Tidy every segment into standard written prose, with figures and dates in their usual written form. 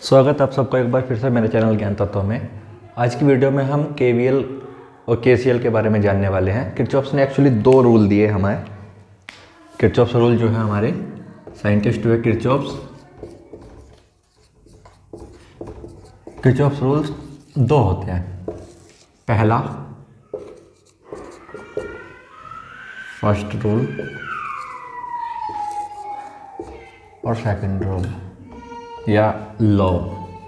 स्वागत आप सबका एक बार फिर से मेरे चैनल ज्ञान तत्व में। आज की वीडियो में हम केवीएल और केसीएल के बारे में जानने वाले हैं। किरचॉफ्स ने एक्चुअली दो रूल दिए हमें। किरचॉफ्स रूल जो है हमारे साइंटिस्ट हुए किरचॉफ्स रूल्स दो होते हैं। पहला फर्स्ट रूल और सेकंड रूल या लॉ,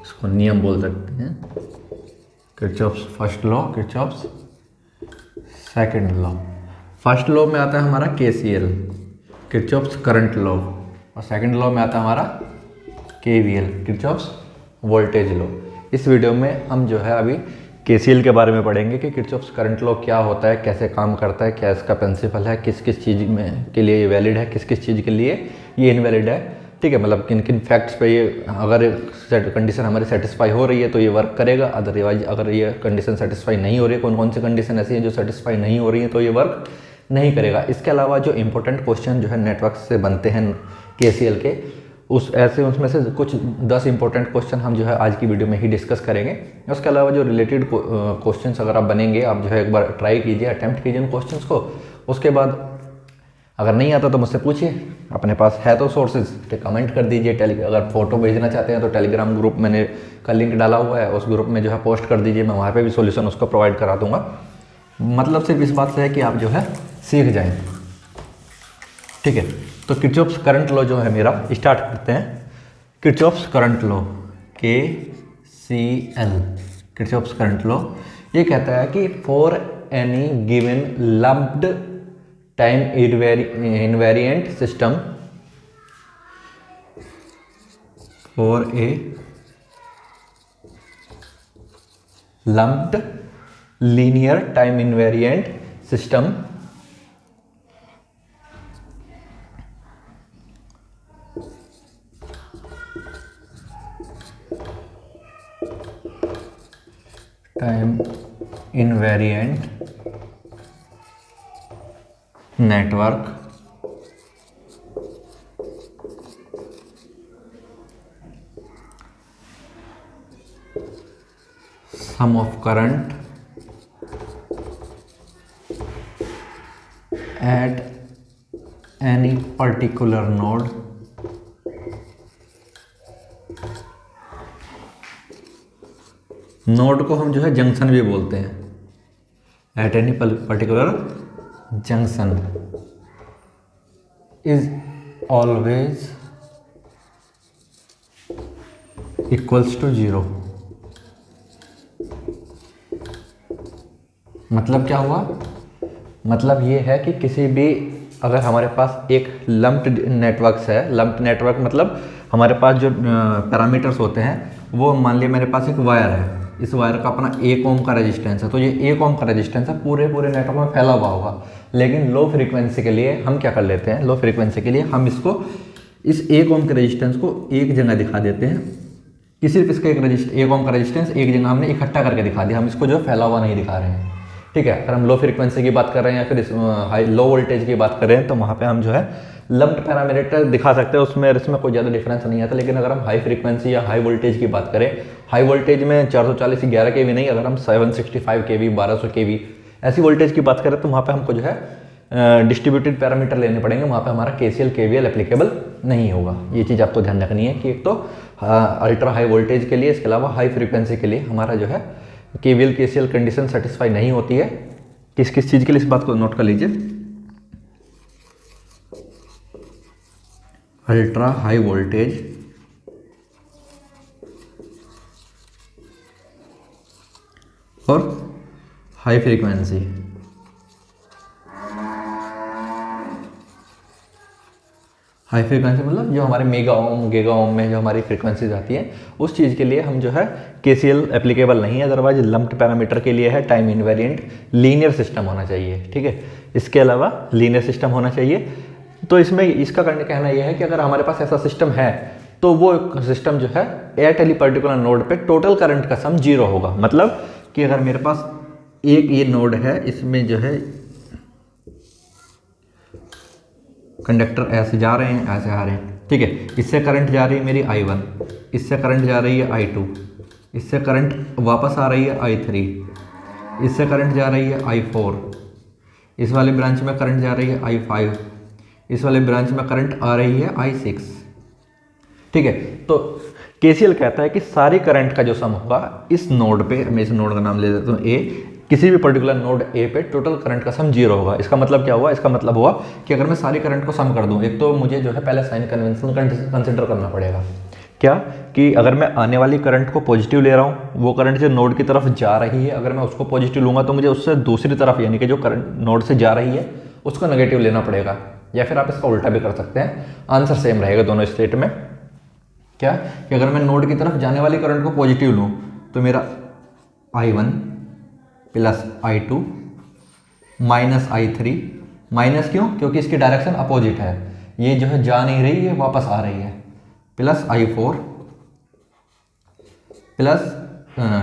इसको नियम बोल सकते हैं। Kirchhoff's first law, Kirchhoff's second law. First law में आता है हमारा केसीएल, किरचॉफ्स करंट लॉ, और सेकंड लॉ में आता है हमारा केवीएल, किरचॉफ्स वोल्टेज लॉ। इस वीडियो में हम जो है अभी केसीएल के बारे में पढ़ेंगे कि किरचॉफ्स करंट लॉ क्या होता है, कैसे काम करता है, क्या इसका प्रिंसिपल है, किस किस चीज़ में के लिए ये वैलिड है, किस किस चीज़ के लिए ये इनवैलिड है। ठीक है, मतलब किन किन फैक्ट्स पे ये, अगर कंडीशन हमारी सेटिस्फाई हो रही है तो ये वर्क करेगा, अदरवाइज अगर ये कंडीशन सेटिस्फाई नहीं हो रही है, कौन कौन सी कंडीशन ऐसी हैं जो सेटिस्फाई नहीं हो रही है तो ये वर्क नहीं करेगा। इसके अलावा जो इंपॉर्टेंट क्वेश्चन जो है नेटवर्क से बनते हैं केसीएल के, उसमें से कुछ 10 इंपॉर्टेंट क्वेश्चन हम जो है आज की वीडियो में ही डिस्कस करेंगे। उसके अलावा जो रिलेटेड क्वेश्चंस अगर आप बनेंगे, आप जो है एक बार ट्राई कीजिए, अटेम्प्ट कीजिए उन क्वेश्चंस को। उसके बाद अगर नहीं आता तो मुझसे पूछिए, अपने पास है तो सोर्सेज तो कमेंट कर दीजिए। अगर फोटो भेजना चाहते हैं तो टेलीग्राम ग्रुप मैंने का लिंक डाला हुआ है, उस ग्रुप में जो है पोस्ट कर दीजिए, मैं वहाँ पे भी सॉल्यूशन उसको प्रोवाइड करा दूंगा। मतलब सिर्फ इस बात से है कि आप जो है सीख जाएं। ठीक है, तो किरचॉफ्स करंट लॉ जो है मेरा, स्टार्ट करते हैं। Kirchhoff's current law KCL, Kirchhoff's current law ये कहता है कि for any given lumped time invariant system, for a lumped linear time invariant system, time invariant network sum of current at any particular node node को हम जो है junction भी बोलते हैं। At any particular junction is always equals to 0। मतलब क्या हुआ? मतलब ये है कि किसी भी, अगर हमारे पास एक लम्प्ड नेटवर्क्स है, लम्प्ड नेटवर्क मतलब हमारे पास जो पैरामीटर्स होते हैं वो, मान लिया मेरे पास एक वायर है, इस वायर का अपना 1 ओम का रेजिस्टेंस है, तो ये 1 ओम का रेजिस्टेंस है पूरे नेटवर्क में फैला हुआ होगा। लेकिन लो फ्रीक्वेंसी के लिए हम क्या कर लेते हैं, लो फ्रीक्वेंसी के लिए हम इसको, इस 1 ओम के रेजिस्टेंस को एक जगह दिखा देते हैं, कि सिर्फ इसका 1 ओम का रेजिस्टेंस एक जगह हमने इकट्ठा करके दिखा दिया, हम इसको जो फैला हुआ नहीं दिखा रहे हैं। ठीक है, अगर हम लो फ्रीक्वेंसी की बात कर रहे हैं या फिर लो वोल्टेज की बात कर रहे हैं तो वहाँ पे हम जो है लम्प्ड पैरामीटर दिखा सकते हैं, उसमें इसमें कोई ज़्यादा डिफरेंस नहीं आता। लेकिन अगर हम हाई फ्रीक्वेंसी या हाई वोल्टेज की बात करें, हाई वोल्टेज में 440 11 kV नहीं, अगर हम 765 kV 1200 kV ऐसी वोल्टेज की बात करें तो वहाँ पे हमको जो है डिस्ट्रीब्यूटेड पैरामीटर लेने पड़ेंगे, वहाँ पे हमारा KCL KVL एप्लीकेबल नहीं होगा। ये चीज़ आपको ध्यान रखनी है कि एक तो अल्ट्रा हाई वोल्टेज के लिए, इसके अलावा हाई फ्रीक्वेंसी के लिए हमारा जो है KVL KCL कंडीशन सेटिस्फाई नहीं होती है। किस किस चीज़ के लिए, इस बात को नोट कर लीजिए। अल्ट्रा हाई वोल्टेज और हाई फ्रीक्वेंसी। हाई फ्रीक्वेंसी मतलब जो हमारे मेगा ओम गीगा ओम में जो हमारी फ्रीक्वेंसीज आती है, उस चीज़ के लिए हम जो है KCL एप्लीकेबल नहीं है। अदरवाइज लम्प्ड पैरामीटर के लिए है टाइम इनवेरिएंट लीनियर सिस्टम होना चाहिए। ठीक है, इसके अलावा लीनियर सिस्टम होना चाहिए। तो इसमें इसका कहना यह है कि अगर हमारे पास ऐसा सिस्टम है तो वो सिस्टम जो है एट एनी पर्टिकुलर नोड पे टोटल करंट का सम 0 होगा। मतलब कि अगर मेरे पास एक ये नोड है, इसमें जो है कंडक्टर ऐसे जा रहे हैं, ऐसे आ रहे हैं, ठीक है, इससे करंट जा रही है मेरी I1, इससे करंट जा रही है I2, इससे करंट वापस आ रही है I3, इससे करंट जा रही है I4, इस वाले ब्रांच में करंट जा रही है I5, इस वाले ब्रांच में करंट आ रही है I6। ठीक है, तो केसीएल कहता है कि सारी करंट का जो सम होगा इस नोड पे, मैं इस नोड का नाम ले देता हूँ ए, किसी भी पर्टिकुलर नोड ए पे टोटल करंट का सम 0 होगा। इसका मतलब क्या हुआ? इसका मतलब हुआ कि अगर मैं सारी करंट को सम कर दूं, एक तो मुझे जो है पहले साइन कन्वेंशन कंसिडर करना पड़ेगा। क्या कि अगर मैं आने वाली करंट को पॉजिटिव ले रहा हूँ, वो करंट जो नोड की तरफ जा रही है, अगर मैं उसको पॉजिटिव लूँगा तो मुझे उससे दूसरी तरफ यानी कि जो करंट नोड से जा रही है उसको नेगेटिव लेना पड़ेगा, या फिर आप इसका उल्टा भी कर सकते हैं, आंसर सेम रहेगा दोनों स्टेट में। क्या कि अगर मैं नोड की तरफ जाने वाली करंट को पॉजिटिव लूँ तो मेरा I1 plus I2 minus I3, minus क्यों? क्योंकि इसकी डायरेक्शन अपोजिट है, ये जो है जा नहीं रही है, वापस आ रही है, प्लस I4 प्लस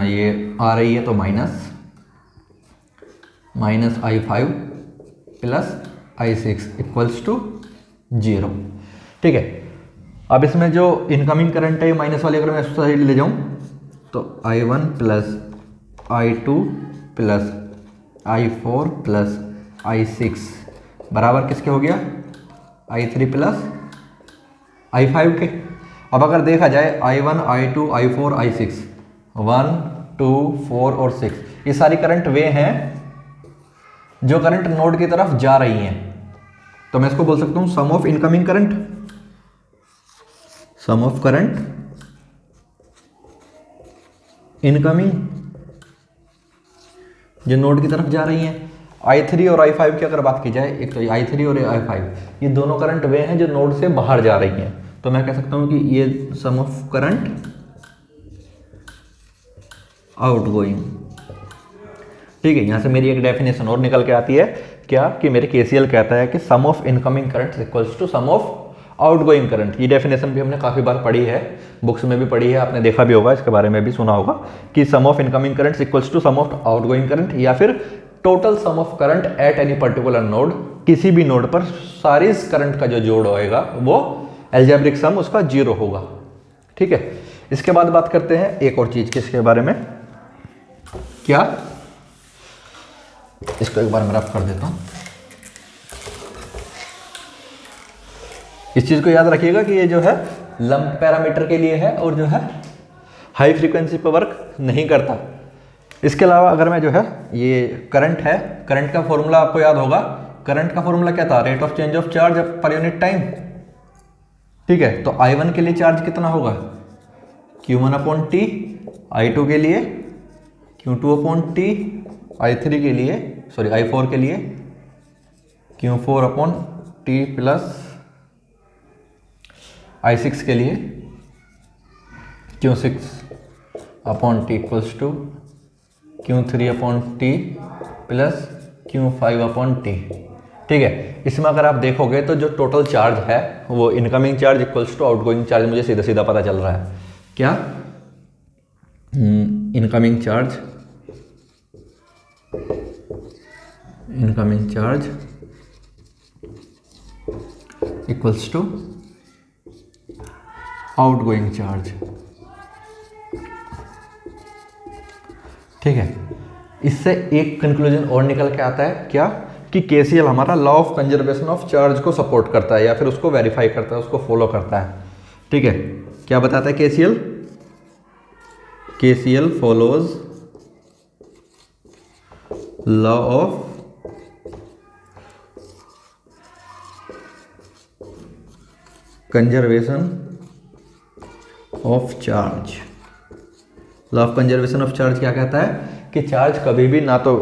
ये आ रही है तो minus I5 plus I6 equals to 0। ठीक है, अब इसमें जो इनकमिंग करंट है माइनस वाली अगर मैं उस साइड ले जाऊं तो I1 plus I2 plus I4 plus I6 बराबर किसके हो गया? I3 प्लस I5 के। अब अगर देखा जाए I1, I2, I4, I6, 1, 2, 4 और 6, ये सारी करंट वे हैं जो करंट नोड की तरफ जा रही हैं, तो मैं इसको बोल सकता हूँ sum of incoming current, sum of current incoming जो नोड की तरफ जा रही हैं। I3 और I5 की अगर बात की जाए, एक तो I3 और I5 ये दोनों करंट वे हैं जो नोड से बाहर जा रही हैं, तो मैं कह सकता हूं कि ये सम ऑफ करंट आउटगोइंग। ठीक है, यहां से मेरी एक डेफिनेशन और निकल के आती है, क्या कि मेरे केसीएल कहता है कि sum of incoming current equals to sum of outgoing current. ये डेफिनेशन भी हमने काफ़ी बार पढ़ी है, बुक्स में भी पढ़ी है, आपने देखा भी होगा, इसके बारे में भी सुना होगा कि sum of incoming current equals to sum of outgoing current, या फिर total sum of current at any particular node. किसी भी नोड पर सारी करंट का जो जोड़ होएगा वो एल्जेब्रिक सम उसका 0 होगा। ठीक है, इसके बाद बात करते हैं एक और चीज किसके बारे में, क्या, इसको एक बार मैं रफ कर देता हूं। इस चीज को याद रखिएगा कि ये जो है लंप पैरामीटर के लिए है और जो है हाई फ्रीक्वेंसी पर वर्क नहीं करता। इसके अलावा अगर मैं जो है ये करंट है, करंट का फॉर्मूला आपको याद होगा, करंट का फॉर्मूला क्या था? Rate of change of charge per unit time. ठीक है, तो I1 के लिए चार्ज कितना होगा? Q1/T, I2 के लिए Q2/T, I3 के लिए I4 के लिए Q4/T प्लस I6 के लिए Q6/T equals to Q3/T plus Q5/T। ठीक है, इसमें अगर आप देखोगे तो जो टोटल चार्ज है वो incoming charge equals to outgoing charge, मुझे सीधा सीधा पता चल रहा है। क्या? Incoming charge equals to outgoing charge. ठीक है, इससे एक कंक्लूजन और निकल के आता है, क्या कि केसीएल हमारा law of conservation of charge को सपोर्ट करता है या फिर उसको वेरीफाई करता है, उसको फॉलो करता है। ठीक है, क्या बताता है KCL? KCL follows law of conservation of charge. Law of conservation of charge क्या कहता है कि चार्ज कभी भी ना तो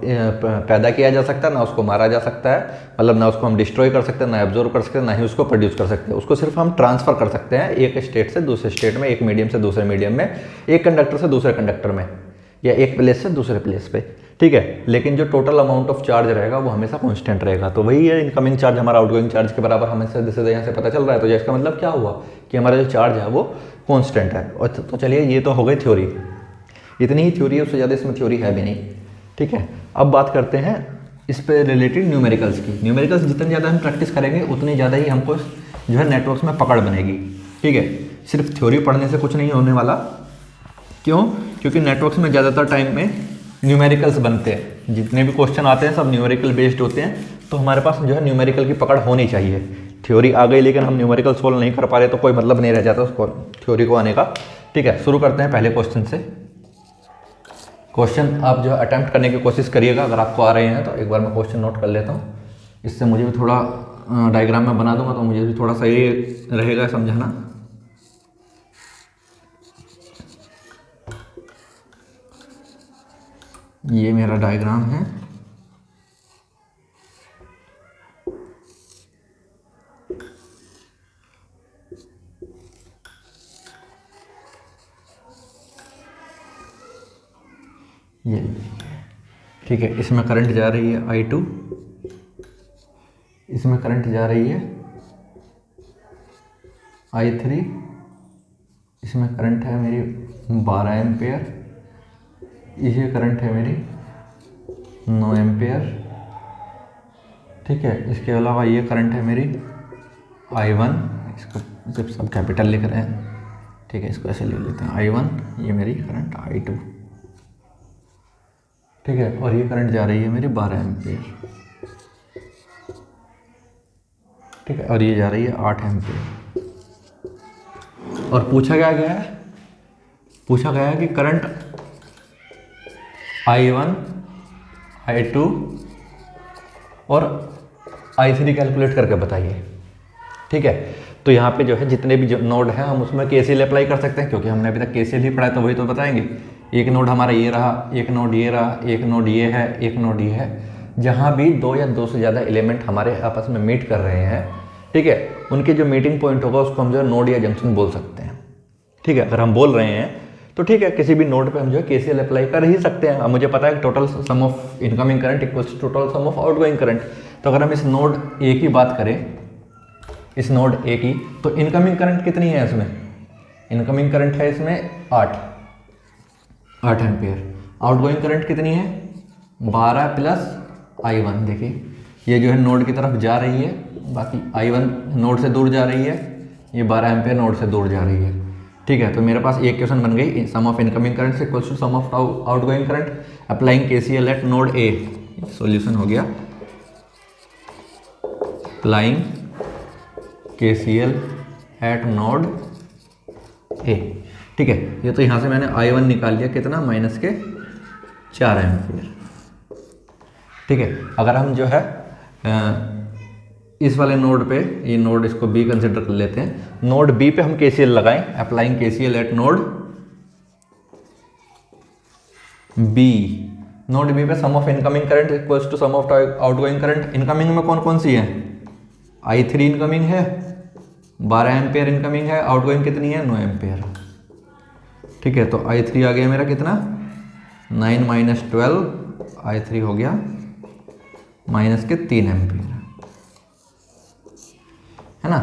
पैदा किया जा सकता है, ना उसको मारा जा सकता है, मतलब ना उसको हम डिस्ट्रॉय कर सकते हैं, ना एब्जॉर्ब कर सकते हैं, ना ही उसको प्रोड्यूस कर सकते हैं। उसको सिर्फ हम ट्रांसफर कर सकते हैं एक स्टेट से दूसरे स्टेट में, एक मीडियम से दूसरे मीडियम में, एक कंडक्टर से दूसरे कंडक्टर में, या एक प्लेस से दूसरे प्लेस पे। ठीक है, लेकिन जो टोटल अमाउंट ऑफ चार्ज रहेगा वो हमेशा कॉन्स्टेंट रहेगा। तो वही है इनकमिंग चार्ज हमारा आउटगोइंग चार्ज के बराबर हमें सीधे यहाँ से पता चल रहा है। तो इसका मतलब क्या हुआ कि हमारा जो चार्ज है वो कॉन्स्टेंट है। और तो चलिए, ये तो हो गई थ्योरी, इतनी ही थ्योरी है, उससे ज़्यादा इसमें थ्योरी है भी नहीं। ठीक है, अब बात करते हैं इस पे रिलेटेड न्यूमेरिकल्स की। न्यूमेरिकल्स जितनी ज़्यादा हम प्रैक्टिस करेंगे उतनी ज़्यादा ही हमको जो है नेटवर्क्स में पकड़ बनेगी। ठीक है, सिर्फ थ्योरी पढ़ने से कुछ नहीं होने वाला। क्यों? क्योंकि नेटवर्क्स में ज़्यादातर टाइम में न्यूमेरिकल्स बनते हैं, जितने भी क्वेश्चन आते हैं सब न्यूमेरिकल बेस्ड होते हैं, तो हमारे पास जो है न्यूमेरिकल की पकड़ होनी चाहिए। थ्योरी आ गई लेकिन हम न्यूमेरिकल सोल्व नहीं कर पा रहे तो कोई मतलब नहीं रह जाता उसको थ्योरी को आने का। ठीक है, शुरू करते हैं पहले क्वेश्चन से। क्वेश्चन आप जो है अटैम्प्ट करने की कोशिश करिएगा, अगर आपको आ रहे हैं तो। एक बार मैं क्वेश्चन नोट कर लेता हूँ, इससे मुझे भी थोड़ा डायग्राम में बना दूंगा तो मुझे भी थोड़ा सही रहेगा समझाना। ये मेरा डायग्राम है। ये ठीक है, इसमें करंट जा रही है I2, इसमें करंट जा रही है I3, इसमें करंट है मेरी 12 एम्पेयर, ये करंट है मेरी 9 एम्पेयर। ठीक है, इसके अलावा ये करंट है मेरी I1, इसको सिर्फ सब कैपिटल लिख रहे हैं। ठीक है, इसको ऐसे ले लेते हैं I1, ये मेरी करंट I2। ठीक है, और ये करंट जा रही है मेरी 12 एम्पेयर। ठीक है, और ये जा रही है 8 एम्पेयर। और पूछा क्या गया है? पूछा गया है कि करंट I1, I2 और I3 कैलकुलेट करके बताइए। ठीक है, तो यहाँ पे जो है जितने भी जो नोड हैं हम उसमें KCL अप्लाई कर सकते हैं, क्योंकि हमने अभी तक KCL ही पढ़ा है तो वही तो बताएंगे। एक नोड हमारा ये रहा, एक नोड ये रहा, एक नोड ये है, एक नोड ये है। जहाँ भी दो या दो से ज़्यादा एलिमेंट हमारे आपस में मीट कर रहे हैं, ठीक है, उनके जो मीटिंग पॉइंट होगा उसको हम जो है नोड या जंक्शन बोल सकते हैं। ठीक है, अगर हम बोल रहे हैं तो ठीक है, किसी भी नोड पे हम जो है KCL अप्लाई कर ही सकते हैं। अब मुझे पता है total sum of incoming current equals to total sum of outgoing current. तो अगर हम इस नोड ए की बात करें, इस नोड ए की, तो इनकमिंग करंट कितनी है इसमें? इनकमिंग करंट है इसमें 8 एम्पेयर। आउटगोइंग करंट कितनी है? 12 प्लस I1। देखिए ये जो है नोड की तरफ जा रही है, बाकी I1 नोड से दूर जा रही है, ये 12 एम्पेयर नोड से दूर जा रही है। ठीक है, तो मेरे पास एक क्वेश्चन बन गई, sum of incoming current equals to sum of outgoing current applying KCL at node A. Solution हो गया, applying KCL at node A. ठीक है, ये तो यहाँ से मैंने I1 निकाल लिया, कितना? माइनस के 4 एम्पियर। ठीक है, अगर हम जो है इस वाले नोड पे, ये नोड इसको B कंसिडर कर लेते हैं, नोड B पे हम KCL लगाएं, applying KCL at node B। Node B पे sum of incoming current equals to sum of outgoing current. Incoming में कौन कौन सी है? I3 इनकमिंग है, 12 एम्पेयर इनकमिंग है, आउटगोइंग कितनी है? 9 एम्पेयर। ठीक है, तो I3 आ गया मेरा कितना? 9 माइनस 12, I3 हो गया माइनस के 3 एम्पियर, है ना।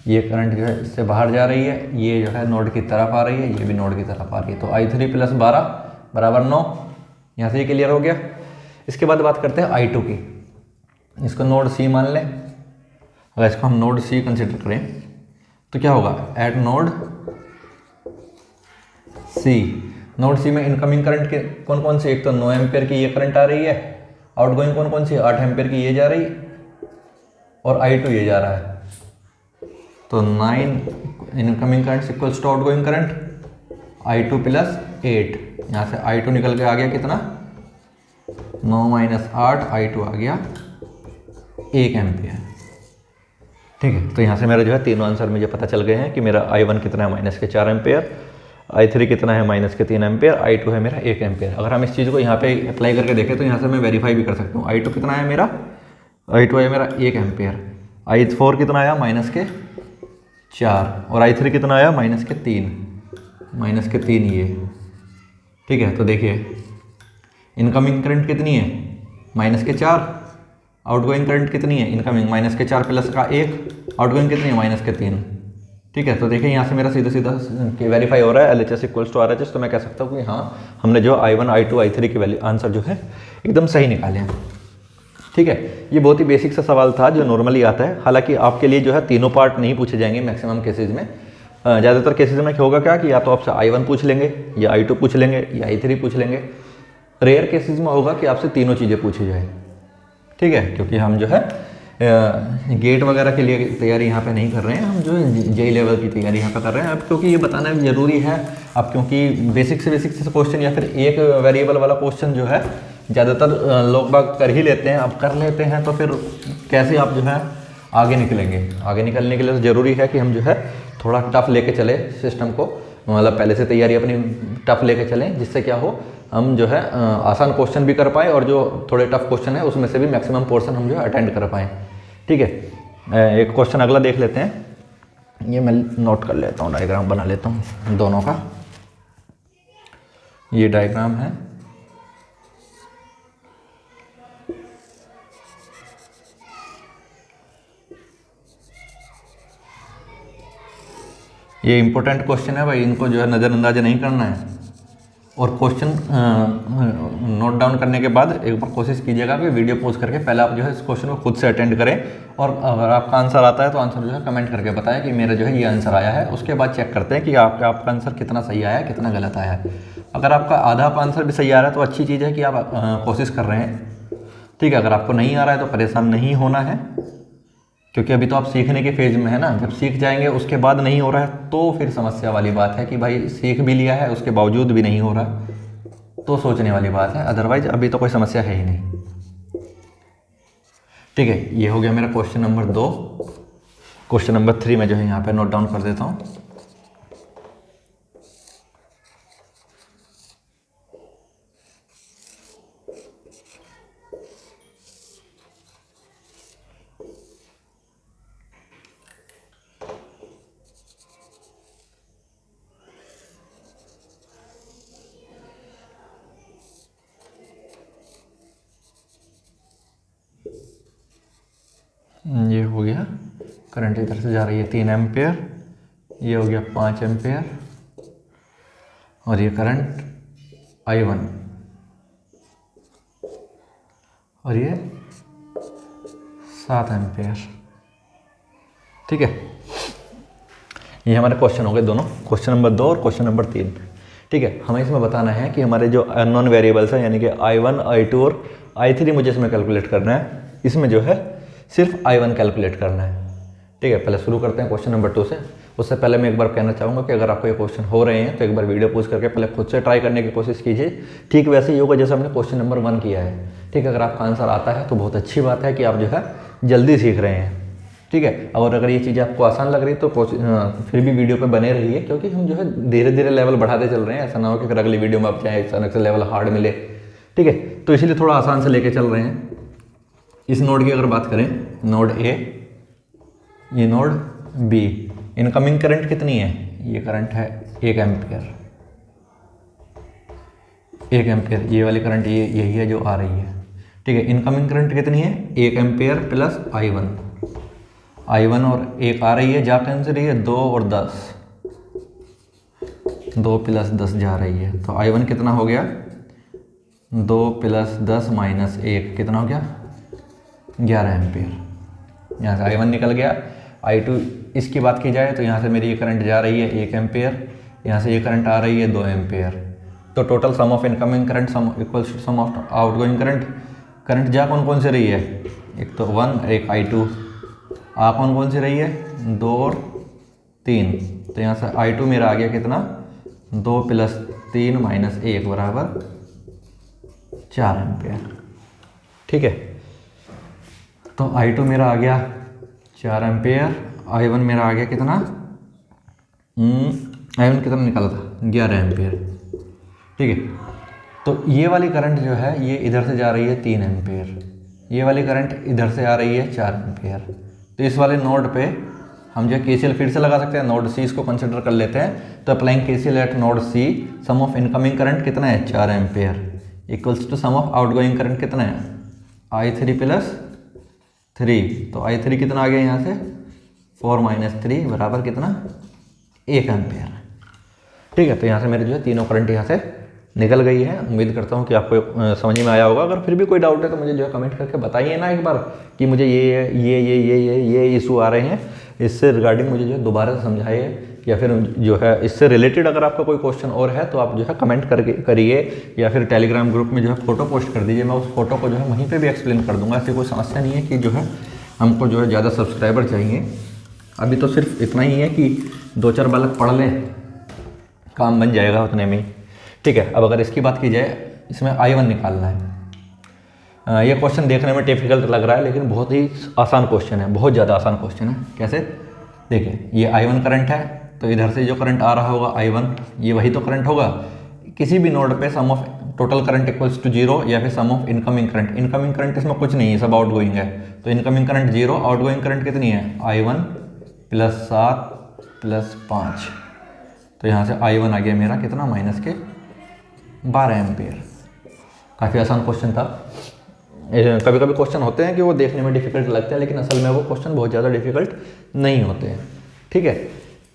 ये करंट जो है इससे बाहर जा रही है, ये जो है नोड की तरफ आ रही है, ये भी नोड की तरफ आ रही है। तो I3 प्लस 12 बराबर 9। यहाँ से ये क्लियर हो गया। इसके बाद बात करते हैं I2 की। इसको नोड C मान लें। अगर इसको हम नोड C कंसिडर करें तो क्या होगा? Eight node C, node C में इनकमिंग करंट के कौन कौन सी? एक तो 9 एम्पेयर की ये करंट आ रही है, आउटगोइंग कौन कौन सी? 8 एम्पेयर की ये जा रही, और I2 ये जा रहा है। तो 9 incoming current equals to outgoing current, I2 plus 8। यहाँ से I2 निकल के आ गया कितना? 9 माइनस 8, I2 आ गया 1 एम्पियर। ठीक है, तो यहाँ से मेरा जो है तीनों आंसर मुझे पता चल गए हैं कि मेरा I1 कितना है? माइनस के 4 एम्पेयर, I3 कितना है? माइनस के 3 एम्पेयर, I2 है मेरा 1 एम्पेयर। अगर हम इस चीज़ को यहाँ पे अप्लाई करके देखें तो यहाँ से मैं वेरीफाई भी कर सकता हूँ। I2 कितना है मेरा? I2 है मेरा 1 एम्पेयर। I4 कितना आया? माइनस के 4। और I3 कितना आया? माइनस के 3, माइनस के 3 ये। ठीक है, तो देखिए इनकमिंग करंट कितनी है? माइनस के 4। आउटगोइंग करंट कितनी है? इनकमिंग माइनस के 4 प्लस का 1, आउटगोइंग कितनी है? माइनस के 3। ठीक है, तो देखिए यहाँ से मेरा सीधा सीधा वेरीफाई हो रहा है LHS इक्वल्स टू RHS। तो मैं कह सकता हूँ कि हाँ, हमने जो I1, I2, I3 की वैल्यू आंसर जो है एकदम सही निकाले हैं। ठीक है, ये बहुत ही बेसिक सा सवाल था जो नॉर्मली आता है। हालांकि आपके लिए जो है तीनों पार्ट नहीं पूछे जाएंगे मैक्सिमम केसेज में, ज़्यादातर केसेस में क्या होगा क्या कि या तो आपसे I1 पूछ लेंगे या I2 पूछ लेंगे या I3 पूछ लेंगे। रेयर केसेस में होगा कि आपसे तीनों चीज़ें पूछी जाए, ठीक है, क्योंकि हम जो है गेट वगैरह के लिए तैयारी यहाँ पे नहीं कर रहे हैं, हम जो है जेई लेवल की तैयारी यहाँ पे कर रहे हैं। अब क्योंकि ये बताना भी ज़रूरी है, अब क्योंकि बेसिक से क्वेश्चन या फिर एक वेरिएबल वाला क्वेश्चन जो है ज़्यादातर लोग बाग कर ही लेते हैं। अब कर लेते हैं तो फिर कैसे आप जो है आगे निकलेंगे। आगे निकलने के लिए तो ज़रूरी है कि हम जो है थोड़ा टफ लेके चले सिस्टम को, मतलब पहले से तैयारी अपनी टफ लेके चलें, जिससे क्या हो हम जो है आसान क्वेश्चन भी कर पाए और जो थोड़े टफ क्वेश्चन है उसमें से भी मैक्सिमम पोर्शन हम जो है अटेंड कर पाएँ, ठीक है। एक क्वेश्चन अगला देख लेते हैं, ये मैं नोट कर लेता हूँ, डायग्राम बना लेता हूँ दोनों का। ये डायग्राम है, ये इंपॉर्टेंट क्वेश्चन है भाई, इनको जो है नज़रअंदाज नहीं करना है। और क्वेश्चन नोट डाउन करने के बाद एक बार कोशिश कीजिएगा कि वीडियो पॉज करके पहले आप जो है इस क्वेश्चन को खुद से अटेंड करें, और अगर आपका आंसर आता है तो आंसर जो है कमेंट करके बताएं कि मेरा जो है ये आंसर आया है। उसके बाद चेक करते हैं कि आपका आंसर कितना सही आया है, कितना गलत आया है। अगर आपका आधा आंसर भी सही आ रहा है तो अच्छी चीज़ है कि आप कोशिश कर रहे हैं, ठीक है। अगर आपको नहीं आ रहा है तो परेशान नहीं होना है, क्योंकि अभी तो आप सीखने के फेज में है ना। जब सीख जाएंगे उसके बाद नहीं हो रहा है तो फिर समस्या वाली बात है कि भाई सीख भी लिया है उसके बावजूद भी नहीं हो रहा, तो सोचने वाली बात है। अदरवाइज अभी तो कोई समस्या है ही नहीं, ठीक है। ये हो गया मेरा क्वेश्चन नंबर 2। क्वेश्चन नंबर 3 में जो है यहाँ पे नोट डाउन कर देता हूँ। ये हो गया करंट इधर से जा रही है 3 एम्पेयर, ये हो गया 5 एम्पेयर, और ये करंट I1, और ये 7 एम्पेयर, ठीक है। ये हमारे क्वेश्चन हो गए दोनों, क्वेश्चन नंबर 2 और क्वेश्चन नंबर 3, ठीक है। हमें इसमें बताना है कि हमारे जो अननोन वेरिएबल्स हैं यानी कि I1, I2 और I3 मुझे इसमें कैलकुलेट करना है। इसमें जो है सिर्फ I1 कैलकुलेट करना है, ठीक है। पहले शुरू करते हैं क्वेश्चन नंबर 2 से। उससे पहले मैं एक बार कहना चाहूँगा कि अगर आपको ये क्वेश्चन हो रहे हैं तो एक बार वीडियो पॉज करके पहले खुद से ट्राई करने की कोशिश कीजिए। ठीक वैसे ही होगा जैसे हमने क्वेश्चन नंबर 1 किया है, ठीक है। अगर आपका आंसर आता है तो बहुत अच्छी बात है कि आप जो है जल्दी सीख रहे हैं, ठीक है। और अगर ये चीज़ें आपको आसान लग रही है तो फिर भी वीडियो पे बने रहिए, क्योंकि हम जो है धीरे धीरे लेवल बढ़ाते चल रहे हैं। ऐसा ना हो कि फिर अगली वीडियो में आप चाहे अचानक से लेवल हार्ड मिले, ठीक है। तो इसलिए थोड़ा आसान से लेके चल रहे हैं। इस नोड की अगर बात करें, नोड ए, ये नोड बी, इनकमिंग करंट कितनी है? ये करंट है 1 एम्पियर, 1 एम्पियर। ये वाली करंट ये यही है जो आ रही है, ठीक है। इनकमिंग करंट कितनी है? 1 एम्पियर प्लस I1, I1 और 1 आ रही है, जा कैंसिल रही है 2 और 10, 2 प्लस 10 जा रही है। तो I1 कितना हो गया? 2 प्लस 10 माइनस 1 कितना हो गया? 11 एम्पियर। यहाँ से I1 निकल गया। I2 इसकी बात की जाए तो यहाँ से मेरी ये करंट जा रही है 1 एम्पियर, यहाँ से ये करंट आ रही है 2 एम्पियर। तो total sum of incoming current sum equals to sum of outgoing current. Current जा कौन कौन से रही है? एक तो 1, एक I2। आ कौन कौन सी रही है? 2 और 3। तो यहाँ से I2 मेरा आ गया कितना? 2 प्लस 3 माइनस 1 बराबर 4 एम्पियर, ठीक है। तो I2 मेरा आ गया 4 एम्पियर, I1 मेरा आ गया कितना? I1 कितना निकाला था? 11 एम्पियर, ठीक है। तो ये वाली करंट जो है ये इधर से जा रही है 3 एम्पियर, ये वाली करंट इधर से आ रही है 4 एम्पियर। तो इस वाले नोड पे हम जो KCL फिर से लगा सकते हैं। नोड C इसको कंसिडर कर लेते हैं। तो applying KCL at node C, sum of incoming current कितना है? 4 ampere equals to sum of outgoing current कितना है? I3 plus 3। तो I3 कितना आ गया यहाँ से? 4 माइनस 3 बराबर कितना? 1 एम्पियर, ठीक है। तो यहाँ से मेरे जो है तीनों करंट यहाँ से निकल गई है। उम्मीद करता हूँ कि आपको समझ में आया होगा। अगर फिर भी कोई डाउट है तो मुझे जो है कमेंट करके बताइए ना एक बार कि मुझे ये इशू आ रहे हैं। इससे रिगार्डिंग मुझे जो है दोबारा से समझाइए या फिर जो है इससे रिलेटेड अगर आपका कोई क्वेश्चन और है तो आप जो है कमेंट करके करिए, या फिर टेलीग्राम ग्रुप में जो है फ़ोटो पोस्ट कर दीजिए, मैं उस फोटो को जो है वहीं पे भी एक्सप्लेन कर दूंगा। ऐसी कोई समस्या नहीं है कि जो है हमको जो है ज़्यादा सब्सक्राइबर चाहिए। अभी तो सिर्फ इतना ही है कि 2-4 बालक पढ़ लें, काम बन जाएगा उतने में ही। ठीक है, अब अगर इसकी बात की जाए, इसमें I1 निकालना है। ये क्वेश्चन देखने में डिफिकल्ट लग रहा है लेकिन बहुत ही आसान क्वेश्चन है, बहुत ज़्यादा आसान क्वेश्चन है। कैसे? देखिए, ये I1 करंट है, तो इधर से जो करंट आ रहा होगा I1, ये वही तो करंट होगा। किसी भी नोड पे sum of total current equals to 0 या फिर sum of incoming current. Incoming current इसमें कुछ नहीं है, सब आउट गोइंग है, तो incoming current 0, outgoing current कितनी है? I1 + 7 + 5, तो यहाँ से I1 आ गया मेरा कितना? माइनस के 12 एम्पियर। काफ़ी आसान क्वेश्चन था। कभी कभी क्वेश्चन होते हैं कि वो देखने में डिफिकल्ट लगते हैं, लेकिन असल में वो क्वेश्चन बहुत ज़्यादा डिफिकल्ट नहीं होते हैं। ठीक है,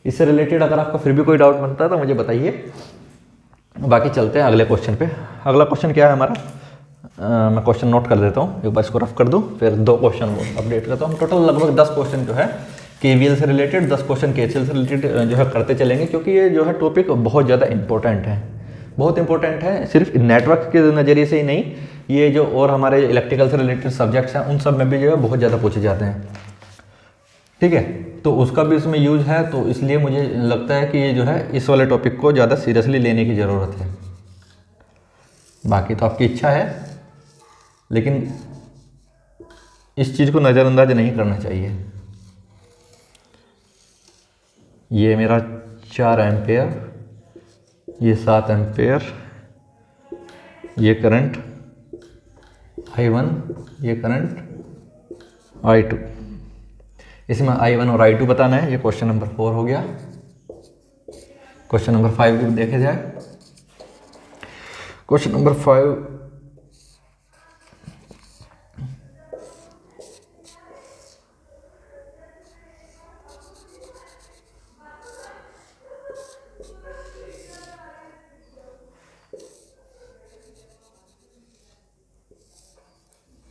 इससे रिलेटेड अगर आपका फिर भी कोई डाउट बनता है तो मुझे बताइए। बाकी चलते हैं अगले क्वेश्चन पे। अगला क्वेश्चन क्या है हमारा? मैं क्वेश्चन नोट कर देता हूँ, एक बार इसको रफ कर दूँ, फिर 2 क्वेश्चन अपडेट करता हूँ। टोटल लगभग 10 क्वेश्चन जो है KVL से रिलेटेड, 10 क्वेश्चन KCL से रिलेटेड जो है करते चलेंगे, क्योंकि ये जो है टॉपिक बहुत ज़्यादा इंपॉर्टेंट है, बहुत इंपॉर्टेंट है। सिर्फ नेटवर्क के नज़रिए से ही नहीं, ये जो और हमारे इलेक्ट्रिकल से रिलेटेड सब्जेक्ट्स हैं उन सब में भी जो है बहुत ज़्यादा पूछे जाते हैं। ठीक है, तो उसका भी इसमें यूज़ है, तो इसलिए मुझे लगता है कि ये जो है इस वाले टॉपिक को ज़्यादा सीरियसली लेने की ज़रूरत है। बाकी तो आपकी इच्छा है, लेकिन इस चीज़ को नज़रअंदाज नहीं करना चाहिए। ये मेरा 4 एम्पेयर, ये 7 एम्पेयर, ये करंट I1, ये करंट I2। इसमें I1 और I2 बताना है। ये क्वेश्चन नंबर 4 हो गया। क्वेश्चन नंबर 5 भी देखे जाए। क्वेश्चन नंबर 5,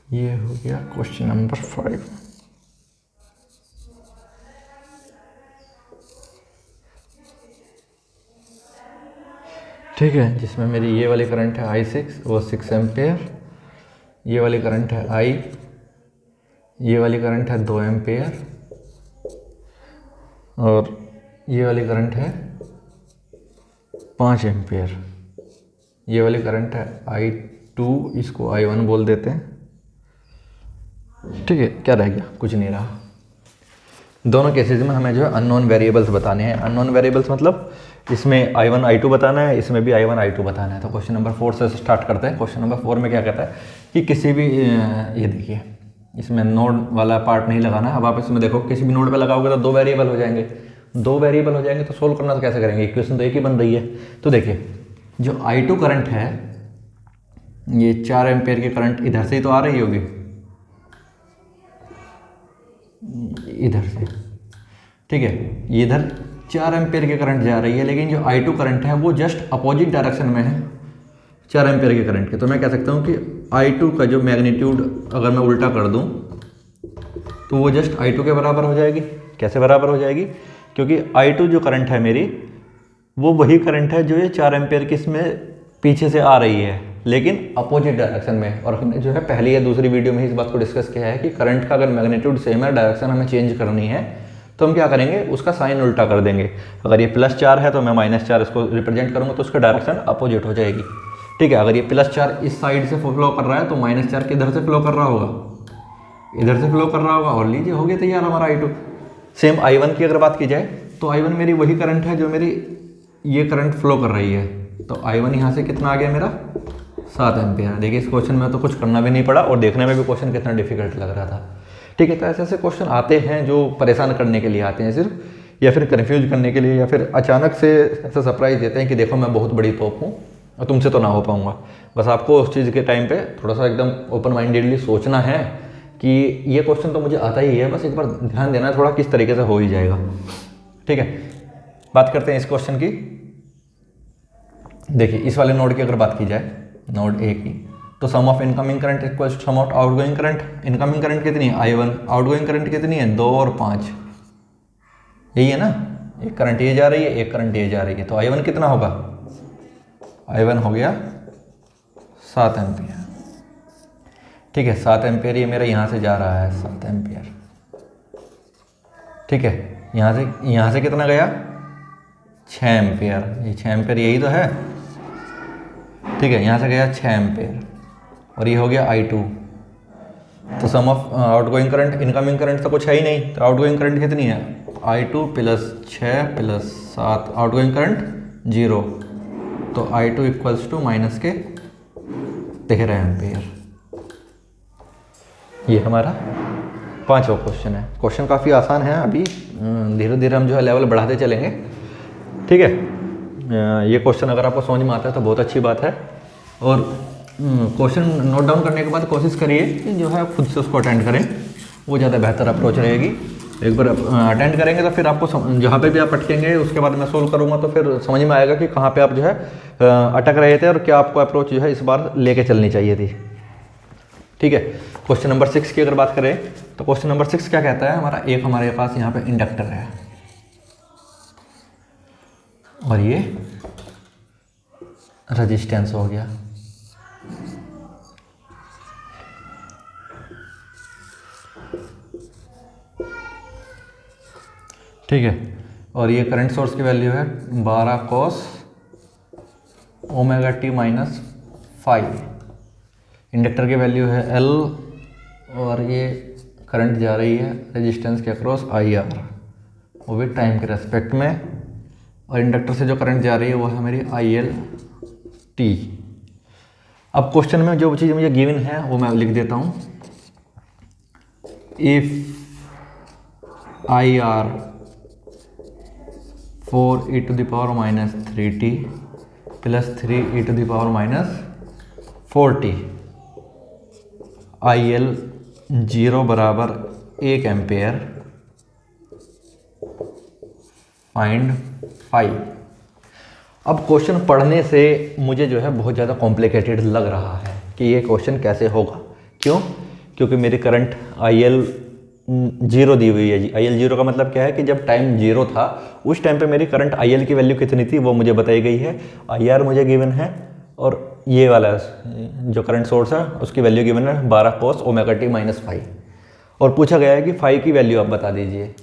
ये हो गया क्वेश्चन नंबर 5। ठीक है, जिसमें मेरी ये वाली करंट है I6, वो 6 एम्पेयर, ये वाली करंट है I, ये वाली करंट है 2 एम्पेयर, और ये वाली करंट है 5 एम्पेयर। ये वाली करंट है I2, इसको I1 बोल देते हैं। ठीक है, क्या रह गया? कुछ नहीं रहा। दोनों केसेस में हमें जो है अननोन वेरिएबल्स बताने हैं। अननोन वेरिएबल्स मतलब इसमें I1 I2 बताना है, इसमें भी I1 I2 बताना है। तो क्वेश्चन नंबर 4 से स्टार्ट करते हैं। क्वेश्चन नंबर 4 में क्या कहता है कि किसी भी, ये देखिए, इसमें नोड वाला पार्ट नहीं लगाना है। अब आप इसमें देखो, किसी भी नोड पे लगाओगे तो 2 वेरिएबल हो जाएंगे। 2 वेरिएबल हो जाएंगे तो सोल्व करना तो कैसे करेंगे? इक्वेशन तो एक ही बन रही है। तो देखिए, जो I2 करंट है, ये 4 एम्पेयर की करंट इधर से ही तो आ रही होगी, इधर से। ठीक है, ये इधर 4 एम्पेयर की करंट जा रही है, लेकिन जो I2 करंट है वो जस्ट अपोजिट डायरेक्शन में है 4 एम्पेयर के करंट के। तो मैं कह सकता हूँ कि I2 का जो मैग्नीट्यूड अगर मैं उल्टा कर दूँ तो वो जस्ट I2 के बराबर हो जाएगी। कैसे बराबर हो जाएगी? क्योंकि I2 जो करंट है मेरी, वो वही करंट है जो ये 4 एम्पेयर की इसमें पीछे से आ रही है, लेकिन अपोजिट डायरेक्शन में। और हमने जो है पहली या दूसरी वीडियो में इस बात को डिस्कस किया है कि करंट का अगर मैग्नीट्यूड सेम है, डायरेक्शन हमें चेंज करनी है, तो हम क्या करेंगे? उसका साइन उल्टा कर देंगे। अगर ये +4 है तो मैं -4 इसको रिप्रेजेंट करूँगा, तो उसका डायरेक्शन अपोजिट हो जाएगी। ठीक है, अगर ये +4 इस साइड से फ्लो कर रहा है तो -4 किधर से फ्लो कर रहा होगा? इधर से फ्लो कर रहा होगा। और लीजिए, हो गया तैयार हमारा I2। सेम I1 की अगर बात की जाए तो I1 मेरी वही करंट है जो मेरी ये करंट फ्लो कर रही है। तो I1 यहाँ से कितना आ गया मेरा? 7 एम्पियर। देखिए, इस क्वेश्चन में तो कुछ करना भी नहीं पड़ा और देखने में भी क्वेश्चन कितना डिफिकल्ट लग रहा था। ठीक है, तो ऐसे ऐसे क्वेश्चन आते हैं जो परेशान करने के लिए आते हैं सिर्फ, या फिर कन्फ्यूज करने के लिए, या फिर अचानक से ऐसा सरप्राइज़ देते हैं कि देखो मैं बहुत बड़ी तोप हूँ और तुमसे तो ना हो पाऊँगा। बस आपको उस चीज़ के टाइम पे थोड़ा सा एकदम ओपन माइंडेडली सोचना है कि ये क्वेश्चन तो मुझे आता ही है, बस एक बार ध्यान देना है थोड़ा किस तरीके से हो ही जाएगा। ठीक है, बात करते हैं इस क्वेश्चन की। देखिए, इस वाले नोड की अगर बात की जाए, नोड ए की, तो sum of incoming current equals to sum of outgoing current. Incoming current कितनी है? I1। आउटगोइंग करंट कितनी है? 2 और 5, यही है ना। एक करंट ये जा रही है, एक करंट ये जा रही है, तो I1 कितना होगा? I1 हो गया 7 एम्पियर। ठीक है, 7 एम्पियर ये मेरा यहाँ से जा रहा है, 7 एम्पियर। ठीक है, यहाँ से कितना गया? 6 एम्पियर। ये 6 एम्पियर यही तो है। ठीक है, यहाँ से गया 6 एम्पियर और ये हो गया I2। तो sum of outgoing current, incoming current तो कुछ है ही नहीं, तो आउट गोइंग करंट कितनी है? I2 + 6 + 7, आउट गोइंग करंट 0, तो I2 इक्वल्स टू माइनस के 13 एम्पियर। ये हमारा 5वां क्वेश्चन है। क्वेश्चन काफ़ी आसान है, अभी धीरे धीरे हम जो है लेवल बढ़ाते चलेंगे। ठीक है, ये क्वेश्चन अगर आपको समझ में आता है तो बहुत अच्छी बात है, और क्वेश्चन नोट डाउन करने के बाद कोशिश करिए कि जो है खुद से उसको अटेंड करें, वो ज़्यादा बेहतर अप्रोच रहेगी। एक बार अटेंड करेंगे तो फिर आपको जहाँ पे भी आप अटकेंगे उसके बाद मैं सोल्व करूँगा, तो फिर समझ में आएगा कि कहाँ पे आप जो है अटक रहे थे और क्या आपको अप्रोच जो है इस बार लेके चलनी चाहिए थी। ठीक है, क्वेश्चन नंबर 6 की अगर बात करें तो क्वेश्चन नंबर 6 क्या कहता है? हमारे पास यहाँ पे इंडक्टर है और ये रेजिस्टेंस हो गया। ठीक है, और ये करंट सोर्स की वैल्यू है 12 cos ωt - 5। इंडक्टर की वैल्यू है L और ये करंट जा रही है रेजिस्टेंस के अक्रॉस IR, वो भी टाइम के रेस्पेक्ट में, और इंडक्टर से जो करंट जा रही है वो है मेरी ILT। अब क्वेश्चन में जो चीज़ मुझे गिवन है वो मैं लिख देता हूँ। If IR 4e⁻³ + 3e⁻⁴t, IL 0 बराबर 1 एम्पेयर, फाइंड 5। अब क्वेश्चन पढ़ने से मुझे जो है बहुत ज़्यादा कॉम्प्लिकेटेड लग रहा है कि ये क्वेश्चन कैसे होगा। क्यों? क्योंकि मेरी करंट IL 0 दी हुई है जी। IL 0 का मतलब क्या है कि जब टाइम 0 था उस टाइम पे मेरी करंट IL की वैल्यू कितनी थी वो मुझे बताई गई है। IR मुझे गिवन है और ये वाला जो करंट सोर्स है उसकी वैल्यू गिवन है 12 cos ωt - 5, और पूछा गया है कि 5 की वैल्यू आप बता दीजिए।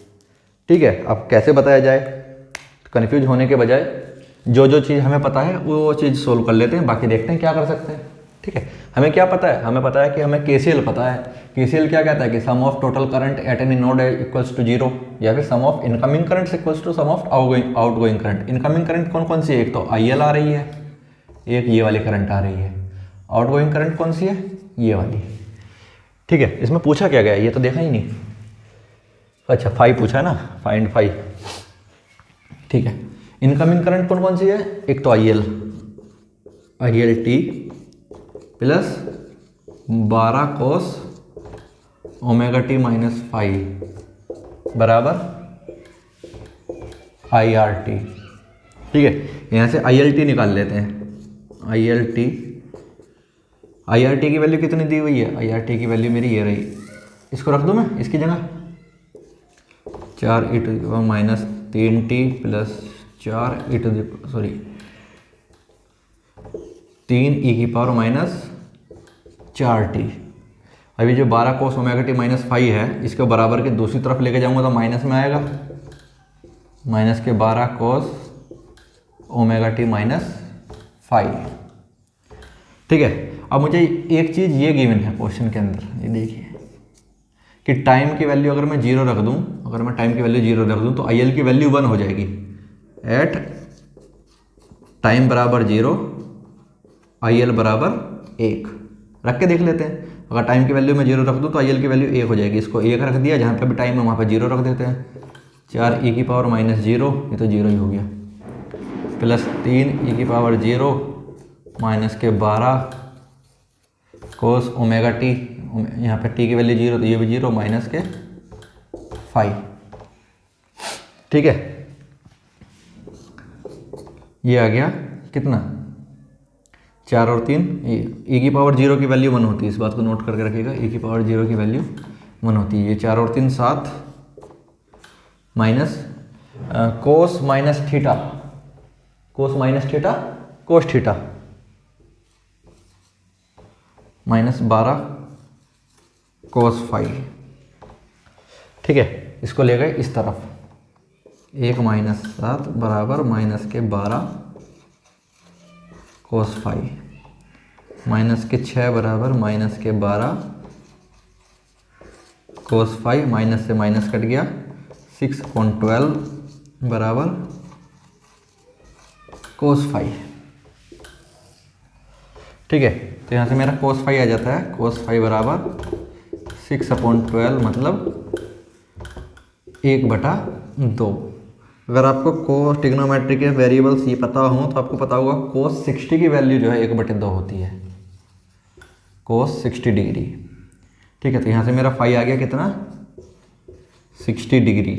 ठीक है, अब कैसे बताया जाए? कन्फ्यूज होने के बजाय जो चीज़ हमें पता है वो चीज़ सोल्व कर लेते हैं, बाकी देखते हैं क्या कर सकते हैं। ठीक है, हमें क्या पता है? हमें पता है कि हमें KCL पता है। KCL क्या कहता है कि sum of total current at any node equals to 0, या फिर sum of incoming current equals to sum of outgoing current. Incoming current कौन कौन सी है? एक तो IL आ रही है, एक ये वाली करंट आ रही है। आउटगोइंग करंट कौन सी है? ये वाली। ठीक है, इसमें पूछा क्या गया ये तो देखा ही नहीं। अच्छा, 5 पूछा है ना, फाइंड 5। ठीक है, इनकमिंग करंट कौन कौन सी है? एक तो ILT प्लस 12 cos ωt - 5 बराबर IRT। ठीक है, यहाँ से ILT निकाल लेते हैं। IRT की वैल्यू कितनी दी हुई है? IRT की वैल्यू मेरी ये रही, इसको रख दूँ मैं इसकी जगह 4e⁻³ प्लस 3e⁻⁴t। अभी जो 12 cos ωt - 5 है इसको बराबर के दूसरी तरफ लेके जाऊंगा तो माइनस में आएगा, माइनस के 12 cos ωt - 5। ठीक है, अब मुझे एक चीज़ ये गिवन है क्वेश्चन के अंदर, ये देखिए कि टाइम की वैल्यू अगर मैं 0 रख दूं, अगर मैं टाइम की वैल्यू 0 रख दूं तो IL की वैल्यू 1 हो जाएगी। एट टाइम बराबर 0, IL बराबर 1 रख के देख लेते हैं। अगर टाइम की वैल्यू मैं 0 रख दूं तो IL की वैल्यू 1 हो जाएगी। इसको 1 रख दिया, जहाँ पे भी टाइम है वहाँ पे 0 रख देते हैं। 4e⁻⁻0, ये तो 0 ही हो गया, प्लस 3e⁻0 माइनस के 12 cos ωt, यहाँ पे t की वैल्यू 0 तो ये भी 0, माइनस के 5। ठीक है, ये आ गया कितना? 4 और 3, e⁻0 की वैल्यू 1 होती है, इस बात को नोट करके रखिएगा। e⁻0 की वैल्यू 1 होती है। ये 4 और 3 7 माइनस कोस माइनस थीटा, कोस minus theta cos theta minus 12 कोस फाइव। ठीक है, इसको ले गए इस तरफ, 1 माइनस 7 बराबर माइनस के 12 कोस फाइव, माइनस के 6 बराबर माइनस के 12 कोस फाइव, माइनस से माइनस कट गया, 6/12 बराबर कोस फाइव। ठीक है, तो यहाँ से मेरा कोस फाइव आ जाता है, कोस फाइव बराबर 6/12 मतलब 1/2। अगर आपको कोस ट्रिग्नोमेट्री के वेरिएबल्स ये पता हो तो आपको पता होगा कोस 60 की वैल्यू जो है 1/2 होती है, कोस 60 डिग्री। ठीक है, तो यहाँ से मेरा फाइव आ गया कितना, 60 डिग्री।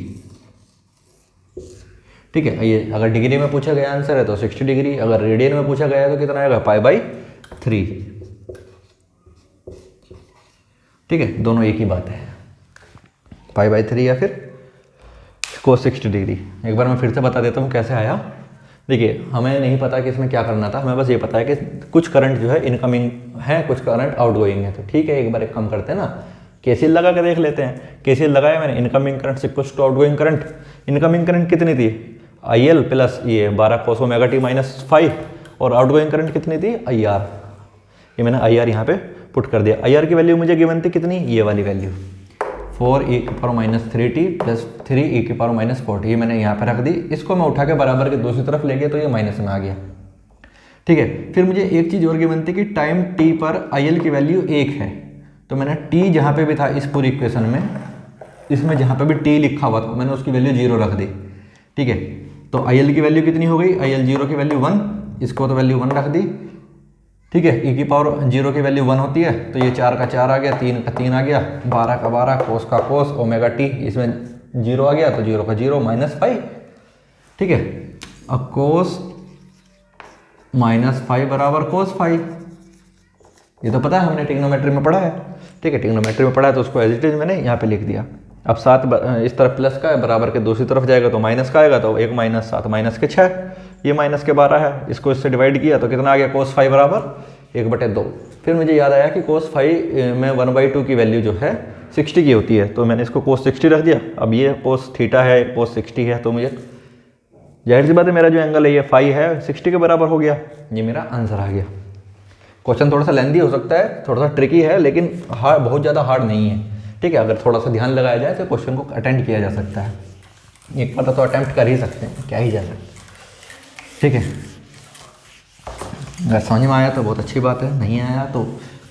ठीक है, ये अगर डिग्री में पूछा गया आंसर है तो 60 डिग्री, अगर रेडियन में पूछा गया है तो कितना आएगा, π/3। ठीक है, दोनों एक ही बात है, π/3 या फिर कोस 60 डिग्री। एक बार मैं फिर से बता देता हूँ कैसे आया। देखिए, हमें नहीं पता कि इसमें क्या करना था, हमें बस ये पता है कि कुछ करंट जो है इनकमिंग है, कुछ करंट आउटगोइंग है। तो ठीक है, एक बार एक काम करते हैं ना, केसीएल लगा के देख लेते हैं। केसीएल लगाया मैंने, incoming current equals to outgoing current. Incoming current कितनी थी, IL प्लस ये 12 cos ωt माइनस 5, और आउटगोइंग करंट कितनी थी, IR। ये मैंने IR यहाँ पे पुट कर दिया। IR की वैल्यू मुझे गिवन थी कितनी, ये वाली वैल्यू 4e⁻³ प्लस 3e⁻⁴। ये मैंने यहाँ पे रख दी, इसको मैं उठा के बराबर के दूसरी तरफ ले गया तो ये माइनस में आ गया। ठीक है, फिर मुझे एक चीज़ और गिवन थी कि टाइम t पर IL की वैल्यू 1 है, तो मैंने t जहाँ पे भी था इस पूरी इक्वेशन में, इसमें जहाँ पे भी t लिखा हुआ था मैंने उसकी वैल्यू 0 रख दी। ठीक है, तो IL की वैल्यू कितनी हो गई, IL 0 की वैल्यू 1, इसको तो वैल्यू 1 रख दी। ठीक है, e⁻0 की वैल्यू 1 होती है, तो ये 4 का 4 आ गया, 3 का 3 आ गया, 12 का 12, कोस का कोस, ωt इसमें 0 आ गया तो 0 का 0 -5। ठीक है, अब कोस -5 बराबर कोस 5, ये तो पता है, हमने ट्रिग्नोमेट्री में पढ़ा है। ठीक है, ट्रिग्नोमेट्री में पढ़ा है तो उसको एज इट इज मैंने यहाँ पे लिख दिया। अब 7 इस तरफ प्लस का है, बराबर के दूसरी तरफ जाएगा तो माइनस का आएगा, तो 1 - 7 माइनस के 6, ये माइनस के 12 है, इसको इससे डिवाइड किया तो कितना आ गया, कोस 5 बराबर 1/2। फिर मुझे याद आया कि कोस 5 में 1/2 की वैल्यू जो है 60 की होती है, तो मैंने इसको कोस 60 रख दिया। अब ये कोस थीटा है, कोस 60 है, तो मुझे जाहिर सी बात है मेरा जो एंगल है ये 5 है, 60 के बराबर हो गया। ये मेरा आंसर आ गया। क्वेश्चन थोड़ा सा लेंदी हो सकता है, थोड़ा सा ट्रिकी है, लेकिन हार्ड, बहुत ज़्यादा हार्ड नहीं है। ठीक है, अगर थोड़ा सा ध्यान लगाया जाए तो क्वेश्चन को अटेंड किया जा सकता है। एक बार तो अटेम्प्ट कर ही सकते हैं, क्या ही जा सकता है। ठीक है, अगर समझ में आया तो बहुत अच्छी बात है, नहीं आया तो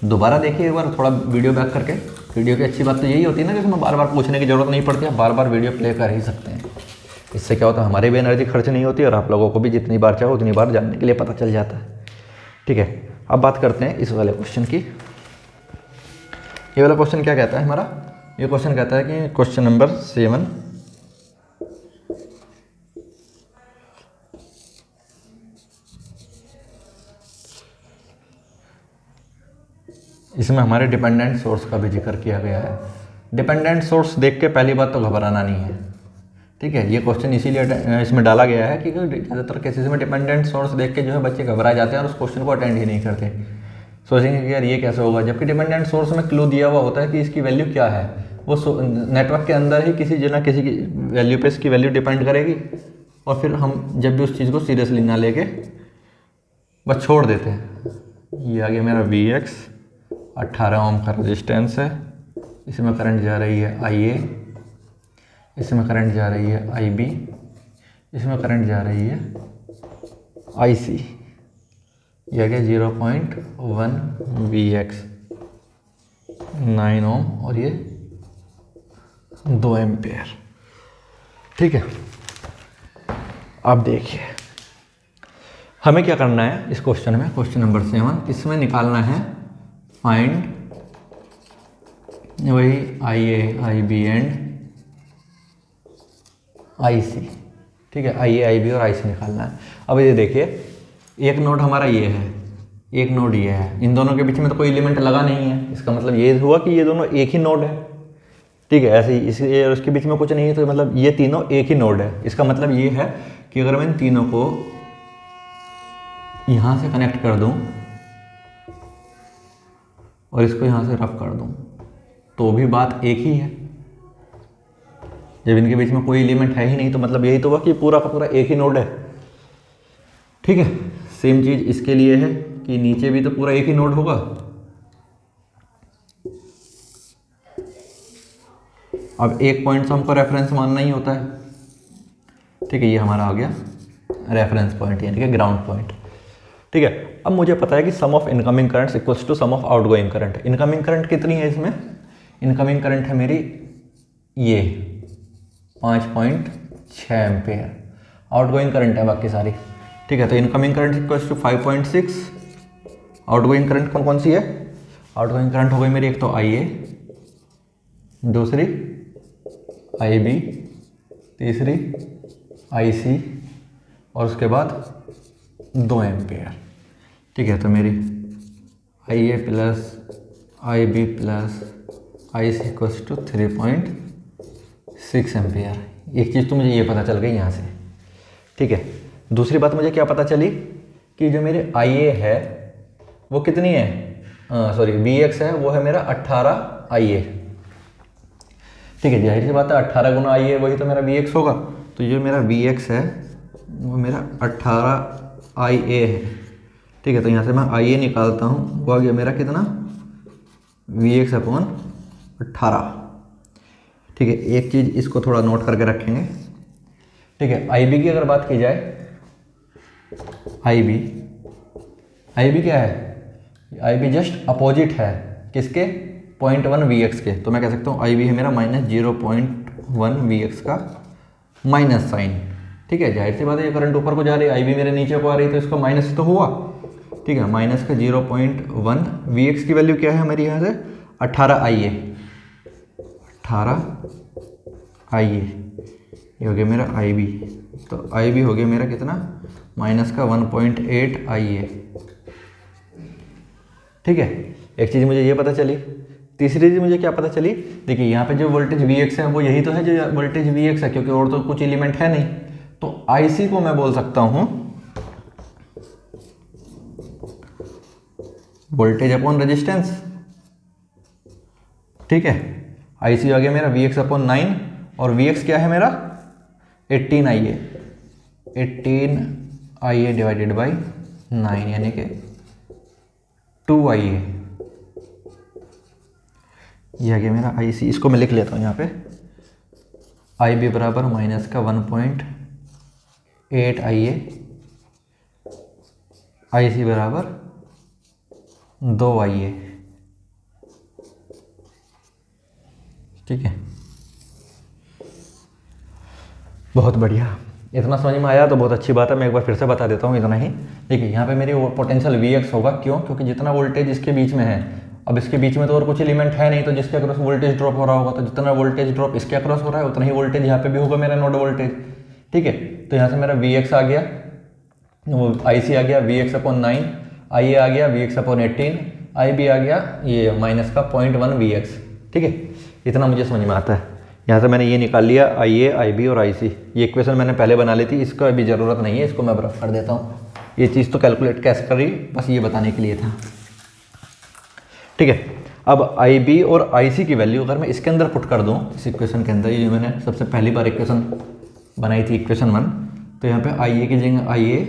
दोबारा देखिए एक बार, थोड़ा वीडियो बैक करके। वीडियो की अच्छी बात तो यही होती है ना कि इसमें बार बार पूछने की ज़रूरत नहीं पड़ती है, बार बार वीडियो प्ले कर ही सकते हैं। इससे क्या होता है, हमारी भी एनर्जी खर्च नहीं होती और आप लोगों को भी जितनी बार चाहो उतनी बार जानने के लिए पता चल जाता है। ठीक है, अब बात करते हैं इस वाले क्वेश्चन की। ये वाला क्वेश्चन क्या कहता है हमारा, ये क्वेश्चन कहता है कि क्वेश्चन नंबर 7, इसमें हमारे डिपेंडेंट सोर्स का भी जिक्र किया गया है। डिपेंडेंट सोर्स देख के पहली बात तो घबराना नहीं है। ठीक है, ये क्वेश्चन इसीलिए इसमें डाला गया है क्योंकि ज़्यादातर केसेस में डिपेंडेंट सोर्स देख के जो है बच्चे घबरा जाते हैं और उस क्वेश्चन को अटेंड ही नहीं करते, सोचेंगे कि यार ये कैसे होगा, जबकि डिपेंडेंट सोर्स में क्लू दिया हुआ होता है कि इसकी वैल्यू क्या है। वो नेटवर्क के अंदर ही किसी ना किसी की वैल्यू पे इसकी वैल्यू डिपेंड करेगी, और फिर हम जब भी उस चीज़ को सीरियसली ना लेके बस छोड़ देते हैं। ये आ गया मेरा Vx, 18 ओम का रेजिस्टेंस है, इसमें करंट जा रही है IA, इसमें करंट जा रही है IB, इसमें करंट जा रही है IC। यह आ गया 0.1 Vx, 9 ओम, और ये 2 एम्पेयर। ठीक है, अब देखिए हमें क्या करना है इस क्वेश्चन में, क्वेश्चन नंबर 7, इसमें निकालना है फाइंड वही IA, IB एंड IC। ठीक है, IA, IB और IC निकालना है। अब ये देखिए, एक नोड हमारा ये है, एक नोड ये है, इन दोनों के बीच में तो कोई एलिमेंट लगा नहीं है, इसका मतलब ये हुआ कि ये दोनों एक ही नोड है। ठीक है। ऐसे ही इसी और उसके बीच में कुछ नहीं है, तो मतलब ये तीनों एक ही नोड है। इसका मतलब ये है कि अगर मैं इन तीनों को यहाँ से कनेक्ट कर दूँ और इसको यहाँ से रफ कर दूँ तो भी बात एक ही है। जब इनके बीच में कोई एलिमेंट है ही नहीं तो मतलब यही तो हुआ कि पूरा का पूरा एक ही नोड है। ठीक है। सेम चीज़ इसके लिए है कि नीचे भी तो पूरा एक ही नोड होगा। अब एक पॉइंट से हमको रेफरेंस मानना ही होता है। ठीक है, ये हमारा आ गया रेफरेंस पॉइंट यानी कि ग्राउंड पॉइंट। ठीक है। अब मुझे पता है कि sum of incoming current equals to sum of outgoing current. Incoming current कितनी है इसमें? इनकमिंग करंट है मेरी ये 5.6 एम्पेयर। आउटगोइंग करंट है बाकी सारी। ठीक है, तो incoming current equals to 5.6। Outgoing current कौन कौन सी है? आउटगोइंग करंट हो गई मेरी एक तो IA, दूसरी IB, तीसरी IC और उसके बाद 2 एम्पेयर। ठीक है, तो मेरी IA plus IB plus IC equals to 3.6 ampere. एक चीज़ तो मुझे ये पता चल गई यहाँ से। ठीक है, दूसरी बात मुझे क्या पता चली कि जो मेरे IA है वो कितनी है, सॉरी VX है, वो है मेरा 18 IA। ठीक है, जाहिर सी बात है 18 गुना IA वही तो मेरा VX होगा। तो जो मेरा VX है वो मेरा 18 IA है। ठीक है, तो यहाँ से मैं IA निकालता हूँ, वो आ गया मेरा कितना, VX अपॉन 18। ठीक है, एक चीज़ इसको थोड़ा नोट करके रखेंगे। ठीक है, IB की अगर बात की जाए, IB क्या है? IB जस्ट अपोजिट है किसके? 0.1 VX के। तो मैं कह सकता हूँ IB है मेरा -0.1 VX का माइनस साइन। ठीक है, जाहिर सी बात है ये करंट ऊपर को जा रही है, IB मेरे नीचे को आ रही है, तो इसका माइनस तो हुआ। ठीक है, माइनस का 0.1 VX की वैल्यू क्या है हमारी यहाँ से? 18 IA। 18 IA ये हो गया मेरा IB। तो IB हो गया मेरा कितना? माइनस का 1.8 IA। ठीक है, एक चीज़ मुझे ये पता चली। तीसरी चीज़ मुझे क्या पता चली? देखिए यहाँ पे जो वोल्टेज VX है वो यही तो है जो वोल्टेज VX है, क्योंकि और तो कुछ एलिमेंट है नहीं। तो IC को मैं बोल सकता हूँ वोल्टेज अपॉन रेजिस्टेंस। ठीक है, IC आ गया मेरा VX अपॉन 9 और VX क्या है मेरा? 18 IA। 18 IA डिवाइडेड बाई 9 यानी कि 2 IA। ये आ गया मेरा IC। इसको मैं लिख लेता हूँ यहाँ पे, IB बराबर माइनस का 1.8 IA, IC बराबर 2 IA। ठीक है, बहुत बढ़िया। इतना समझ में आया तो बहुत अच्छी बात है। मैं एक बार फिर से बता देता हूँ इतना ही। देखिए यहाँ पे मेरी पोटेंशियल VX होगा, क्यों? क्योंकि जितना वोल्टेज इसके बीच में है, अब इसके बीच में तो और कुछ एलिमेंट है नहीं, तो जिसके अक्रॉस वोल्टेज ड्रॉप हो रहा होगा, तो जितना वोल्टेज ड्रॉप इसके अक्रॉस हो रहा है उतना ही वोल्टेज यहाँ पे भी होगा मेरा नोड वोल्टेज। ठीक है, तो यहाँ से मेरा VX आ गया, वो IC आ गया VX अपॉन 9, IA आ गया VX अपॉन 18, IB आ गया ये माइनस का 0.1 VX। ठीक है, इतना मुझे समझ में आता है। यहाँ से मैंने ये निकाल लिया IA, IB और IC। ये इक्वेशन मैंने पहले बना ली थी, इसका अभी ज़रूरत नहीं है, इसको मैं रफ कर देता हूँ। ये चीज़ तो कैलकुलेट कैसे करी, बस ये बताने के लिए था। ठीक है, अब IB और IC की वैल्यू अगर मैं इसके अंदर पुट कर दूँ, इस इक्वेशन के अंदर, ये मैंने सबसे पहली बार इक्वेशन बनाई थी इक्वेशन 1, तो यहाँ पे IA की जगह IA,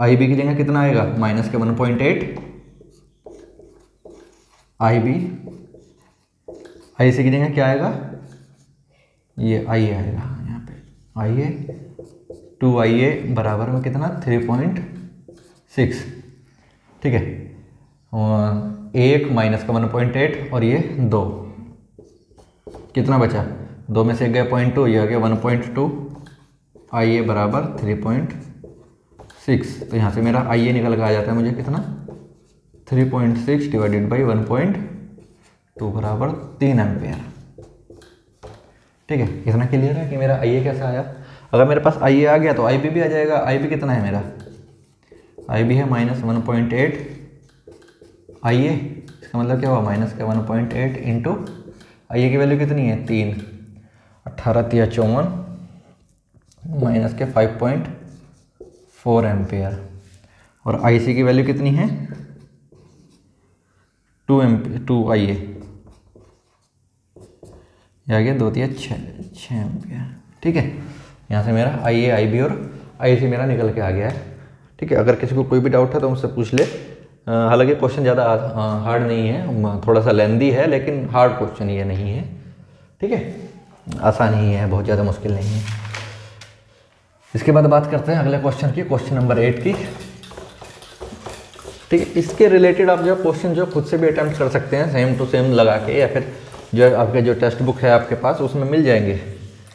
IB की जगह कितना आएगा? माइनस के 1.8 IB, IC की जगह क्या आएगा? ये IA आएगा यहाँ पे, IA 2 IA बराबर में कितना? 3.6। ठीक है, और 1 माइनस का 1.8 और ये 2, कितना बचा? 2 में से एक गया 0.2, ये आ गया 1.2, IA बराबर 3.6। तो यहाँ से मेरा IA निकल के आ जाता है मुझे कितना? 3.6 डिवाइडेड बाई 1.2 बराबर 3 एम्पेयर। ठीक है, इतना क्लियर है कि मेरा IA कैसे आया। अगर मेरे पास IA आ गया तो IB भी आ जाएगा। IB कितना है मेरा? IB है माइनस 1.8 IA। इसका मतलब क्या हुआ? माइनस का 1.8 इंटू आई ए की वैल्यू कितनी है 3, 18 तिया 54 माइनस के 5.4 एम्पियर। और आई सी की वैल्यू कितनी है 2 आई ए, ये आ गया 2 तिया 6 एम्पियर। ठीक है, यहाँ से मेरा आई ए, आई बी और आई सी मेरा निकल के आ गया है। ठीक है, अगर किसी को कोई भी डाउट है तो मुझसे पूछ ले। हालांकि क्वेश्चन ज़्यादा हार्ड नहीं है, थोड़ा सा लेंदी है, लेकिन हार्ड क्वेश्चन ये नहीं है। ठीक है, आसान ही है, बहुत ज़्यादा मुश्किल नहीं है। इसके बाद बात करते हैं अगले क्वेश्चन की, क्वेश्चन नंबर 8 की। ठीक है, इसके रिलेटेड आप जो क्वेश्चन जो खुद से भी अटैम्प्ट कर सकते हैं सेम टू सेम लगा के, या फिर जो आपके जो टेक्स्ट बुक है आपके पास उसमें मिल जाएंगे।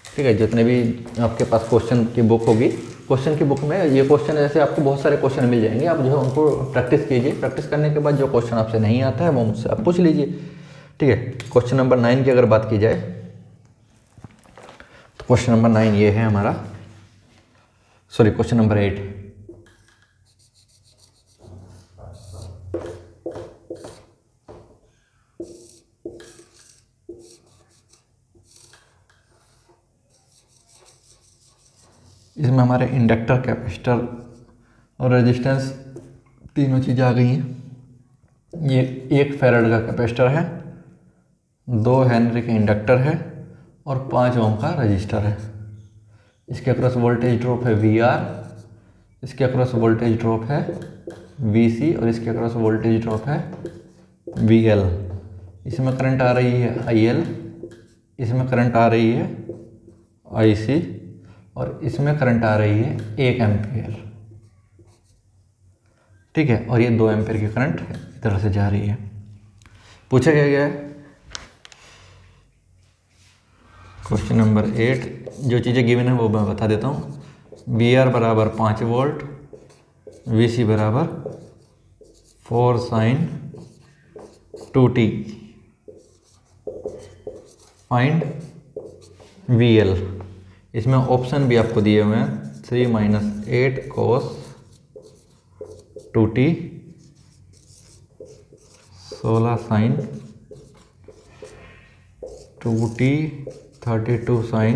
ठीक है, जितने भी आपके पास क्वेश्चन की बुक होगी, क्वेश्चन की बुक में ये क्वेश्चन ऐसे आपको बहुत सारे क्वेश्चन मिल जाएंगे। आप जो है उनको प्रैक्टिस कीजिए, प्रैक्टिस करने के बाद जो क्वेश्चन आपसे नहीं आता है वो मुझसे आप पूछ लीजिए। ठीक है, क्वेश्चन नंबर 9 की अगर बात की जाए तो क्वेश्चन नंबर 9 ये है हमारा, सॉरी क्वेश्चन नंबर 8। इसमें हमारे इंडक्टर, कैपेसिटर और रेजिस्टेंस तीनों चीज़ें आ गई हैं। ये 1 फैराड का कैपेसिटर है, 2 हेनरी का इंडक्टर है और 5 ओम का रजिस्टर है। इसके अक्रॉस वोल्टेज ड्रॉप है VR, इसके अक्रॉस वोल्टेज ड्रॉप है VC और इसके अक्रॉस वोल्टेज ड्रॉप है VL। इसमें करंट आ रही है IL, इसमें करंट आ रही है IC और इसमें करंट आ रही है 1 एम्पियर। ठीक है, और ये 2 एम्पियर की करंट इधर से जा रही है। पूछा क्या गया है क्वेश्चन नंबर 8, जो चीज़ें गिवन है वो मैं बता देता हूँ। VR बराबर 5 वोल्ट, VC बराबर 4 sin 2t, फाइंड VL। इसमें ऑप्शन भी आपको दिए हुए हैं 3 - 8 cos 2t, 16 sin 2t, 32 sin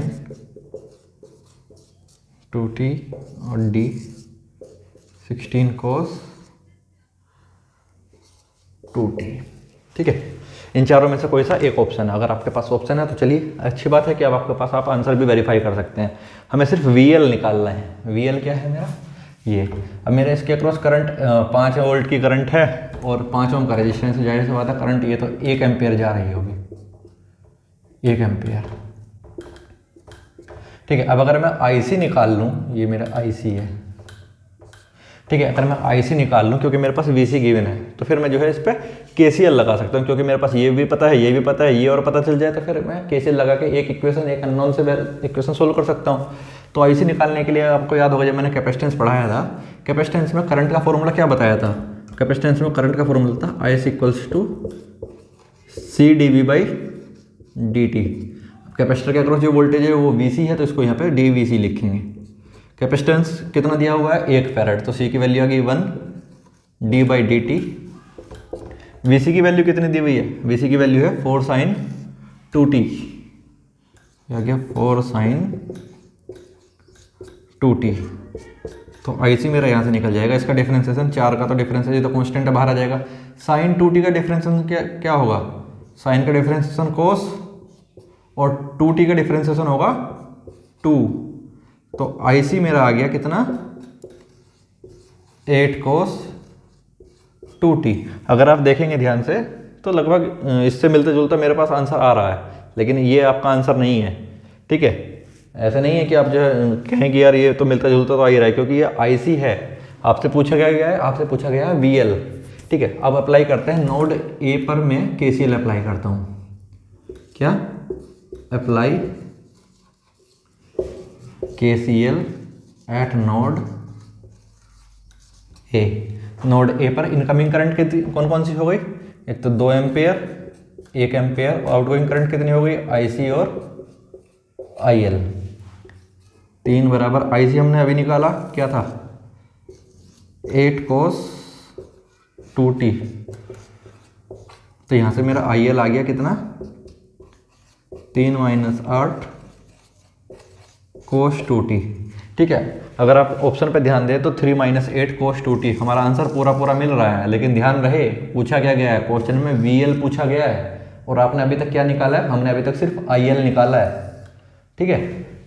2t और D 16 cos 2t। ठीक है, इन चारों में से कोई सा एक ऑप्शन है। अगर आपके पास ऑप्शन है तो चलिए अच्छी बात है कि अब आपके पास आप आंसर भी वेरीफाई कर सकते हैं। हमें सिर्फ VL निकालना है। VL क्या है मेरा, ये। अब मेरे इसके अक्रॉस करंट 5 वोल्ट की करंट है और 5 ओम का रेजिस्टेंस, जाहिर सी बात है करंट ये तो 1 एम्पियर जा रही होगी, 1 एम्पियर। ठीक है, अब अगर मैं IC निकाल लूँ, ये मेरा IC है। ठीक है, अगर मैं IC निकाल लूँ क्योंकि मेरे पास VC गिवन है, तो फिर मैं जो है इस पर KCL लगा सकता हूँ, क्योंकि मेरे पास ये भी पता है, ये भी पता है, ये और पता चल जाए तो फिर मैं KCL लगा के एक इक्वेशन, एक अननोन से इक्वेशन सोल्व कर सकता हूँ। तो IC निकालने के लिए आपको याद होगा जब मैंने कैपेसिटेंस पढ़ाया था, कैपेसिटेंस में करंट का फॉर्मूला क्या बताया था? कैपेसिटेंस में करंट का फॉर्मूला था IC = CdV/dt। कैपेसिटर के अक्रॉस जो वोल्टेज है वो VC है, तो इसको यहाँ पे DVC लिखेंगे। कैपेसिटेंस कितना दिया हुआ है 1 फैराड, तो C की वैल्यू आ गई 1 D/dt। VC की वैल्यू कितनी दी हुई है? VC की वैल्यू है 4 sin 2t, आ गया 4 sin 2t। तो IC मेरा यहाँ से निकल जाएगा। इसका डिफरेंशिएशन 4 का तो डिफरेंस है, ये तो कांस्टेंट है, बाहर आ जाएगा। sin 2t का डिफरेंशिएशन क्या होगा? sin का डिफरेंशिएशन cos और 2t का डिफरेंशिएशन होगा 2। तो IC मेरा आ गया कितना 8 cos 2t। अगर आप देखेंगे ध्यान से तो लगभग इससे मिलता जुलता मेरे पास आंसर आ रहा है, लेकिन ये आपका आंसर नहीं है। ठीक है, ऐसा नहीं है कि आप जो है कहें कि यार ये तो मिलता जुलता तो आ ही रहा है, क्योंकि ये IC है। आपसे पूछा गया है, आपसे पूछा गया है VL। ठीक है, अब अप्लाई करते हैं नोड A पर। मैं KCL अप्लाई करता हूँ। क्या apply KCL at node A। Node A पर इनकमिंग करंट कितनी कौन कौन सी हो गई? एक तो 2 एम्पेयर, 1 एम्पेयर। आउटगोइंग करंट कितनी हो गई? IC और IL। 3 बराबर IC हमने अभी निकाला, क्या था 8 cos 2t। तो यहाँ से मेरा IL आ गया कितना 3 माइनस 8 कोस 2t। ठीक है, अगर आप ऑप्शन पे ध्यान दें तो 3 माइनस 8 कोस 2t हमारा आंसर पूरा पूरा मिल रहा है, लेकिन ध्यान रहे पूछा क्या गया है, क्वेश्चन में VL पूछा गया है और आपने अभी तक क्या निकाला है, हमने अभी तक सिर्फ IL निकाला है। ठीक है,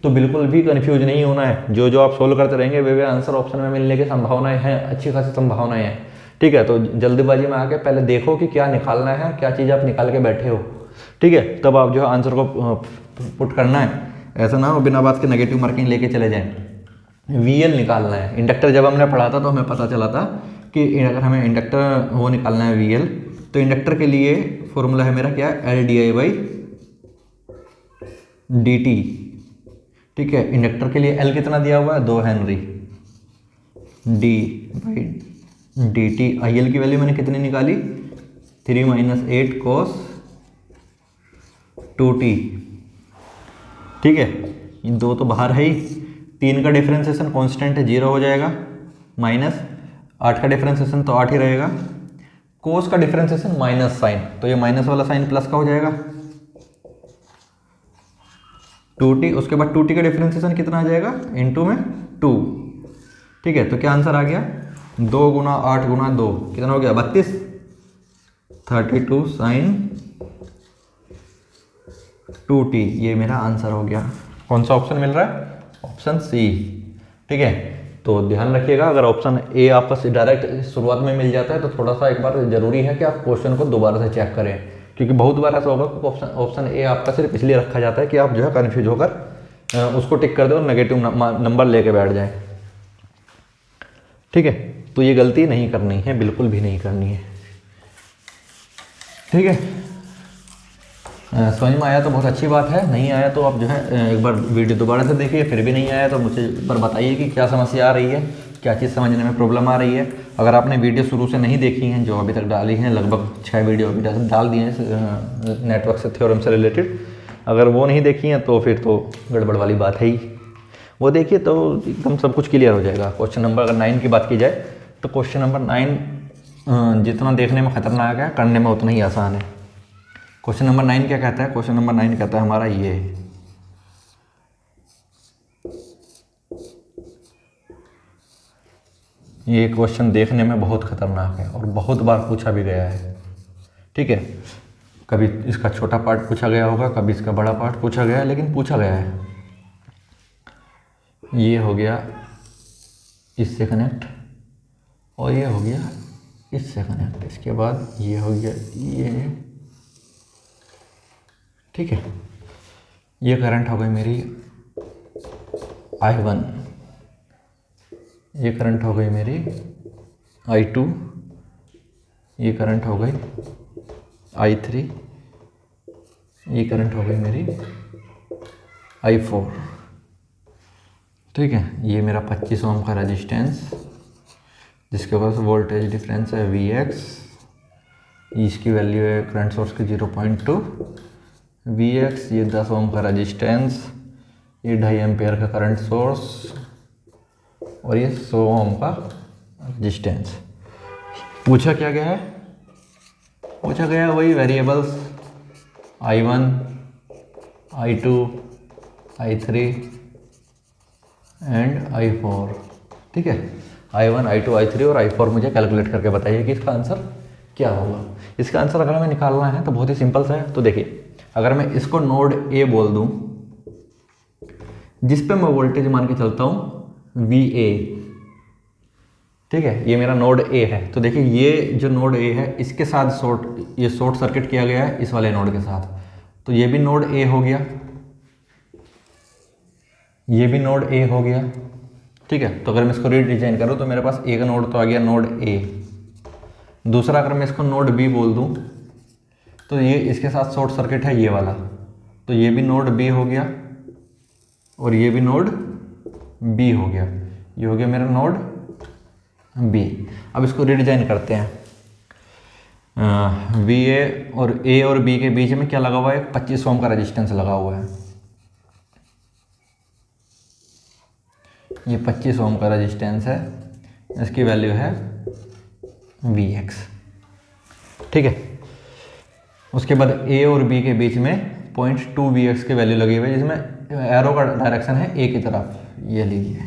तो बिल्कुल भी कंफ्यूज नहीं होना है, जो जो आप सोल्व करते रहेंगे वे आंसर ऑप्शन में मिलने की संभावनाएं हैं, अच्छी खासी संभावनाएं हैं। ठीक है, तो जल्दीबाजी में आके पहले देखो कि क्या निकालना है, क्या चीज़ आप निकाल के बैठे हो। ठीक है, तब आप जो है आंसर को पुट करना है, ऐसा ना हो बिना बात के नेगेटिव मार्किंग लेके चले जाएं। VL निकालना है। इंडक्टर जब हमने पढ़ा था तो हमें पता चला था कि अगर हमें इंडक्टर वो निकालना है VL, तो इंडक्टर के लिए फॉर्मूला है मेरा क्या है, LdI/dt। ठीक है, इंडक्टर के लिए L कितना दिया हुआ है, 2 हेनरी, d/dt। IL की वैल्यू मैंने कितनी निकाली, 3 माइनस 8 कोस 2t। ठीक है, इन दो तो बाहर है ही, 3 का डिफ्रेंसिएशन कांस्टेंट है, 0 हो जाएगा, माइनस 8 का डिफ्रेंसिएशन तो 8 ही रहेगा, कोस का डिफ्रेंसिएशन माइनस साइन, तो ये माइनस वाला साइन प्लस का हो जाएगा 2t। उसके बाद 2t का डिफ्रेंसिएशन कितना आ जाएगा, इनटू में 2। ठीक है, तो क्या आंसर आ गया, 2 गुना 8 गुना 2 कितना हो गया, 32, 32 साइन 2t, ये मेरा आंसर हो गया। कौन सा ऑप्शन मिल रहा है, ऑप्शन सी। ठीक है, तो ध्यान रखिएगा, अगर ऑप्शन ए आपका डायरेक्ट शुरुआत में मिल जाता है तो थोड़ा सा एक बार जरूरी है कि आप क्वेश्चन को दोबारा से चेक करें, क्योंकि बहुत बार ऐसा होगा कि ऑप्शन ए आपका सिर्फ इसलिए रखा जाता है कि आप जो है कन्फ्यूज होकर उसको टिक कर दो और नेगेटिव नंबर लेके बैठ जाए। ठीक है, तो ये गलती नहीं करनी है, बिल्कुल भी नहीं करनी है। ठीक है, समझ में आया तो बहुत अच्छी बात है, नहीं आया तो आप जो है एक बार वीडियो दोबारा से देखिए, फिर भी नहीं आया तो मुझे एक बार बताइए कि क्या समस्या आ रही है, क्या चीज़ समझने में प्रॉब्लम आ रही है। अगर आपने वीडियो शुरू से नहीं देखी हैं, जो अभी तक डाली हैं, लगभग 6 वीडियो अभी तक डाल दिए हैं नेटवर्क से थ्योरम से रिलेटेड, अगर वो नहीं देखी हैं तो फिर तो गड़बड़ वाली बात है ही, वो देखिए तो एकदम सब कुछ क्लियर हो जाएगा। क्वेश्चन नंबर अगर 9 की बात की जाए तो क्वेश्चन नंबर 9 जितना देखने में खतरनाक है, करने में उतना ही आसान है। क्वेश्चन नंबर 9 क्या कहता है, क्वेश्चन नंबर 9 कहता है हमारा ये क्वेश्चन देखने में बहुत खतरनाक है और बहुत बार पूछा भी गया है। ठीक है, कभी इसका छोटा पार्ट पूछा गया होगा, कभी इसका बड़ा पार्ट पूछा गया है, लेकिन पूछा गया है। ये हो गया इससे कनेक्ट और ये हो गया इससे कनेक्ट, इसके बाद ये हो गया ये। ठीक है, ये करंट हो गई मेरी I1, ये करंट हो गई मेरी I2, ये करंट हो गई I3, ये करंट हो गई मेरी I4। ठीक है, ये मेरा 25 ओम का रेजिस्टेंस, जिसके पास वोल्टेज डिफरेंस है Vx, इसकी वैल्यू है करंट सोर्स की 0.2 Vx, ये 10 ओम का रेजिस्टेंस, ये 2.5 एम्पेयर का करंट सोर्स और ये 100 ओम का रेजिस्टेंस। पूछा क्या गया है, पूछा गया है वही variables I1, I2, I3 and I4। ठीक है, I1, I2, I3 और I4 मुझे कैलकुलेट करके बताइए कि इसका आंसर क्या होगा। इसका आंसर अगर हमें निकालना है तो बहुत ही सिंपल सा है। तो देखिए, अगर मैं इसको नोड A बोल दूं, जिस पे मैं वोल्टेज मान के चलता हूं VA, ठीक है, ये मेरा नोड A है। तो देखिए, ये जो नोड A है इसके साथ ये शॉर्ट सर्किट किया गया है इस वाले नोड के साथ, तो ये भी नोड A हो गया, ये भी नोड A हो गया। ठीक है, तो अगर मैं इसको रीडिजाइन करूँ तो मेरे पास एक नोड तो आ गया नोड A। दूसरा अगर मैं इसको नोड B बोल दूँ तो ये इसके साथ शॉर्ट सर्किट है ये वाला, तो ये भी नोड B हो गया और ये भी नोड B हो गया, ये हो गया मेरा नोड B। अब इसको रीडिजाइन करते हैं। VA और A और B के बीच में क्या लगा हुआ है, 25 ओम का रेजिस्टेंस लगा हुआ है। ये 25 ओम का रेजिस्टेंस है, इसकी वैल्यू है Vx। ठीक है, उसके बाद A और B के बीच में 0.2 Vx की वैल्यू लगी हुई है, जिसमें एरो का डायरेक्शन है ए की तरफ, ये लीजिए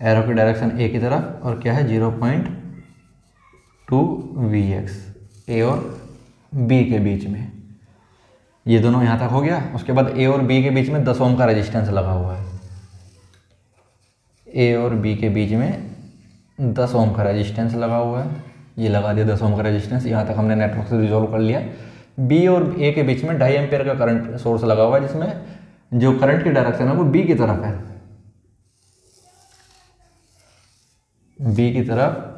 एरो की डायरेक्शन ए की तरफ, और क्या है 0.2 Vx ए और बी के बीच में, ये दोनों यहाँ तक हो गया। उसके बाद ए और बी के बीच में 10 ओम का रेजिस्टेंस लगा हुआ है, ए और बी के बीच में 10 ओम का रेजिस्टेंस लगा हुआ है, ये लगा दिया 10 ओम का रेजिस्टेंस। यहाँ तक हमने नेटवर्क से रिजोल्व कर लिया। बी और ए के बीच में 2.5 एम्पेयर का करंट सोर्स लगा हुआ है, जिसमें जो करंट की डायरेक्शन है वो बी की तरफ है, बी की तरफ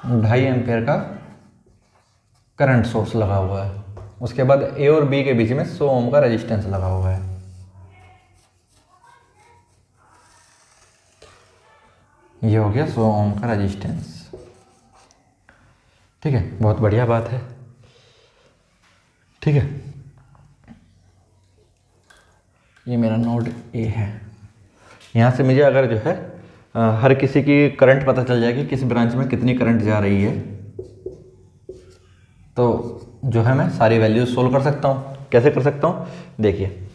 2.5 एम्पेयर का करंट सोर्स लगा हुआ है। उसके बाद ए और बी के बीच में 100 ओम का रेजिस्टेंस लगा हुआ है। ये हो गया 100 ओम का रेजिस्टेंस। ठीक है, बहुत बढ़िया बात है। ठीक है, ये मेरा नोड ए है। यहाँ से मुझे अगर जो है हर किसी की करंट पता चल जाएगी, किस ब्रांच में कितनी करंट जा रही है, तो जो है मैं सारी वैल्यूज सोल्व कर सकता हूँ। कैसे कर सकता हूँ, देखिए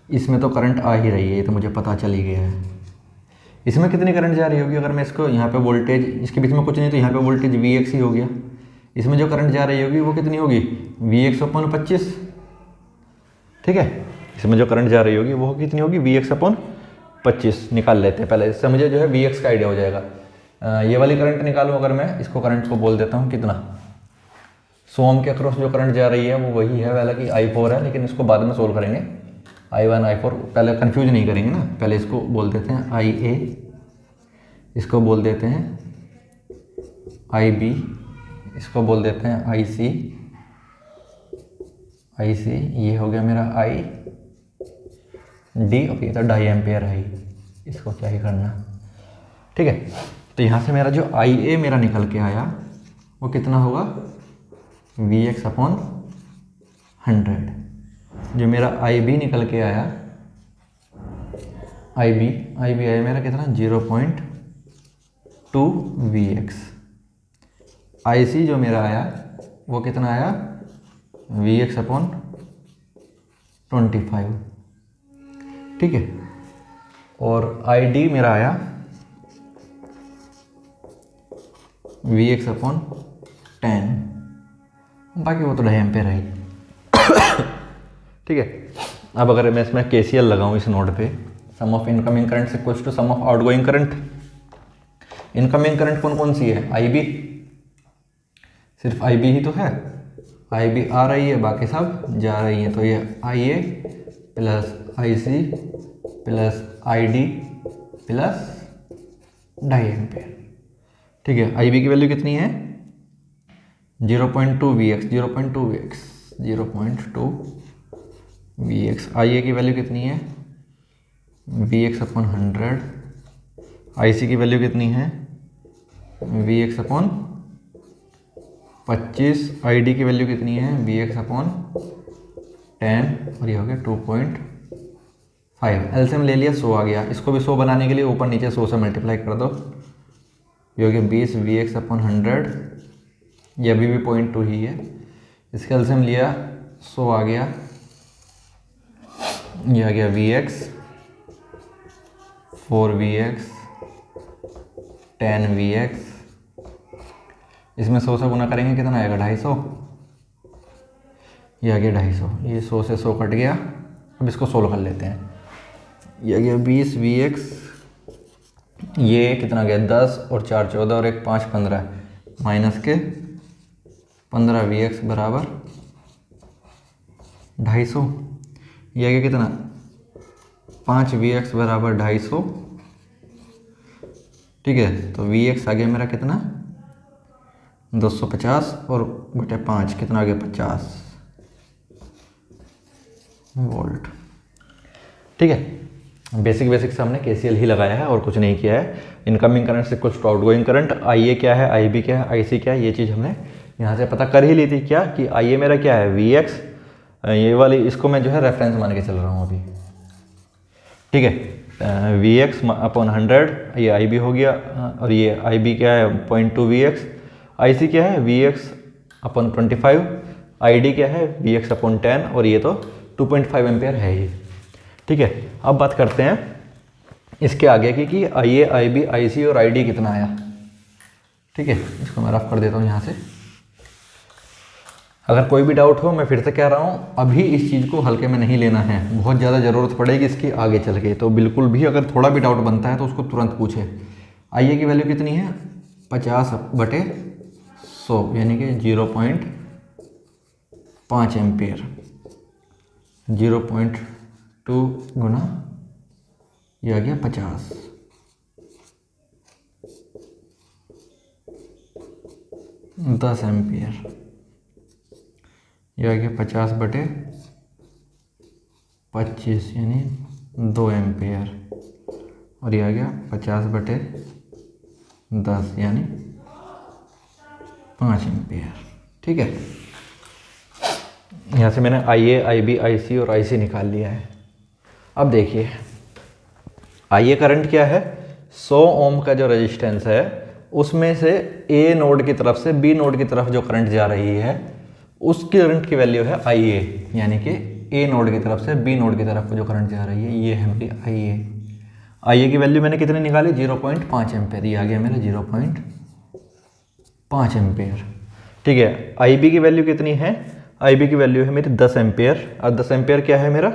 इसमें तो करंट आ ही रही है, ये तो मुझे पता चल ही गया है। इसमें कितनी करंट जा रही होगी, अगर मैं इसको यहाँ पे वोल्टेज, इसके बीच में कुछ नहीं तो यहाँ पे वोल्टेज Vx ही हो गया। इसमें जो करंट जा रही होगी वो कितनी होगी, Vx/25। ठीक है, इसमें जो करंट जा रही होगी वो कितनी होगी, Vx/25 निकाल लेते हैं पहले। इससे मुझे जो है Vx का आइडिया हो जाएगा। ये वाली करंट निकालूँ अगर मैं, इसको करंट को बोल देता हूँ कितना, 100 ओम के अक्रॉस जो करंट जा रही है वो वही है, हालांकि I4 है, लेकिन इसको बाद में सोल्व करेंगे। I1 I4 पहले कंफ्यूज नहीं करेंगे ना, पहले इसको बोल देते हैं IA, इसको बोल देते हैं IB, इसको बोल देते हैं IC, ये हो गया मेरा ID, और ये तो 2.5 एम्पेयर है, इसको क्या ही करना। ठीक है, तो यहाँ से मेरा जो IA मेरा निकल के आया वो कितना होगा, Vx/100। जो मेरा IB निकल के आया, IB आया मेरा कितना, 0.2 Vx। IC जो मेरा आया वो कितना आया, Vx/25। ठीक है, और ID मेरा आया Vx/10, बाकी वो तो 2.5 एम्पेयर है। ठीक है, अब अगर मैं इसमें KCL लगाऊं इस नोड पे, sum of incoming current equals to sum of outgoing current. Incoming current कौन कौन सी है, IB, सिर्फ IB ही तो है, IB आ रही है, बाकी सब जा रही है, तो ये IA plus IC plus ID plus 2.5 ampere. ठीक है, IB की वैल्यू कितनी है, 0.2 Vx। IA की वैल्यू कितनी है, Vx/100। IC की वैल्यू कितनी है, Vx/25। ID की वैल्यू कितनी है, Vx/10, और ये हो गया 2.5। एलसीएम ले लिया, 100 आ गया। इसको भी 100 बनाने के लिए ऊपर नीचे 100 से मल्टीप्लाई कर दो, ये हो गया 20 Vx/100। ये अभी भी 0.2 ही है, इसका एलसीएम लिया 100 आ गया, ये आ गया Vx, 4Vx, 10Vx। इसमें 100 से गुना करेंगे कितना आएगा, 250। ये आ गया 250, ये 100 से 100 कट गया। अब इसको सोल्व कर लेते हैं। ये आ गया 20 Vx, ये कितना गया 10 और 4 14 और 1 5 15, माइनस के 15 Vx बराबर 250। ये आ गया कितना, 5 Vx बराबर 250। ठीक है, तो Vx आ गया मेरा कितना, 250 और बटे 5 कितना आ गया, 50 वोल्ट। ठीक है, बेसिक से हमने KCL ही लगाया है और कुछ नहीं किया है। इनकमिंग करंट से कुछ आउटगोइंग करंट, IA क्या है, IB क्या है, IC क्या है, ये चीज़ हमने यहाँ से पता कर ही ली थी। क्या कि IA मेरा क्या है, Vx, ये वाली इसको मैं जो है रेफरेंस मान के चल रहा हूँ अभी। ठीक है, Vx/100, ये IB हो गया, और ये IB क्या है 0.2 Vx, IC क्या है Vx/25, ID क्या है Vx/10 और ये तो 2.5 एम्पेयर है ही। ठीक है, अब बात करते हैं इसके आगे की कि IA, IB, IC और ID कितना आया। ठीक है, इसको मैं रफ कर देता हूँ यहाँ से। अगर कोई भी डाउट हो, मैं फिर से कह रहा हूँ, अभी इस चीज़ को हल्के में नहीं लेना है, बहुत ज़्यादा ज़रूरत पड़ेगी इसकी आगे चल के। तो बिल्कुल भी अगर थोड़ा भी डाउट बनता है तो उसको तुरंत पूछे। IA की वैल्यू कितनी है 50/100 यानी कि 0.5 एम्पेयर। 0.2 गुना ये आ गया 50, 10 एम्पियर। ये आ गया 50/25 यानी 2 एम्पियर। और ये आ गया 50/10 यानी 5 एम्पियर। ठीक है, यहाँ से मैंने IA, IB, IC और IC निकाल लिया है। अब देखिए IA करंट क्या है, 100 ओम का जो रेजिस्टेंस है उसमें से A नोड की तरफ से B नोड की तरफ जो करंट जा रही है उसकी करंट की वैल्यू है IA, यानी कि A नोड की तरफ से B नोड की तरफ जो करंट जा रही है ये है मेरी IA। IA की वैल्यू मैंने कितनी निकाली 0.5 एम्पेयर, ये आ गया मेरा 0.5 एम्पेयर। ठीक है, IB की वैल्यू कितनी है, IB की वैल्यू है मेरी 10 एम्पेयर। और 10 एम्पेयर क्या है मेरा,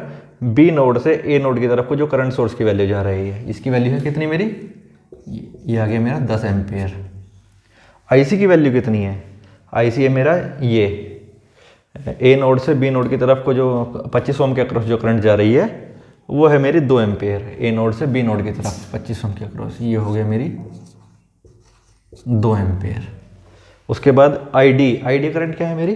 B नोड से A नोड की तरफ को जो करंट सोर्स की वैल्यू जा रही है, इसकी वैल्यू है कितनी मेरी, ये आ गया मेरा 10 एम्पेयर। IC की वैल्यू कितनी है, IC है मेरा ये A नोड से B नोड की तरफ को जो 25 ओम के अक्रॉस जो करंट जा रही है वो है मेरी 2 एम्पेयर। A नोड से B नोड की तरफ 25 ओम के अक्रॉस, ये हो गया मेरी 2 एम्पेयर। उसके बाद ID करंट क्या है मेरी,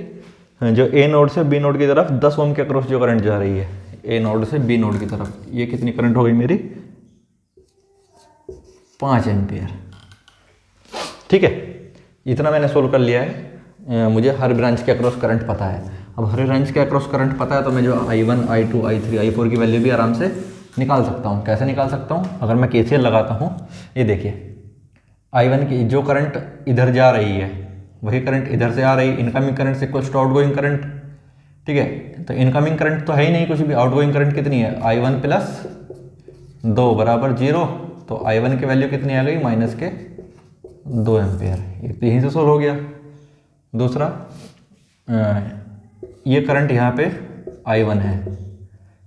जो A नोड से B नोड की तरफ 10 ओम के अक्रॉस जो करंट जा रही है A नोड से B नोड की तरफ, ये कितनी करंट हो गई मेरी 5 एम्पेयर। ठीक है, इतना मैंने सोल्व कर लिया है। मुझे हर ब्रांच के अक्रॉस करंट पता है। अब हर ब्रांच के अक्रॉस करंट पता है तो मैं जो I1, I2, I3, I4 की वैल्यू भी आराम से निकाल सकता हूँ। कैसे निकाल सकता हूँ, अगर मैं KCL लगाता हूँ, ये देखिए I1 की जो करंट इधर जा रही है वही करंट इधर से आ रही है, इनकमिंग करंट से इक्वल्स टू आउटगोइंग करंट। ठीक है, तो इनकमिंग करंट तो है ही नहीं कुछ भी, आउटगोइंग करंट कितनी है I1 + 2 = 0। तो I1 की वैल्यू कितनी आ गई -2 एम्पेयर। ये तो यहीं से सोल्व हो गया। दूसरा, ये करंट यहाँ पे I1 है,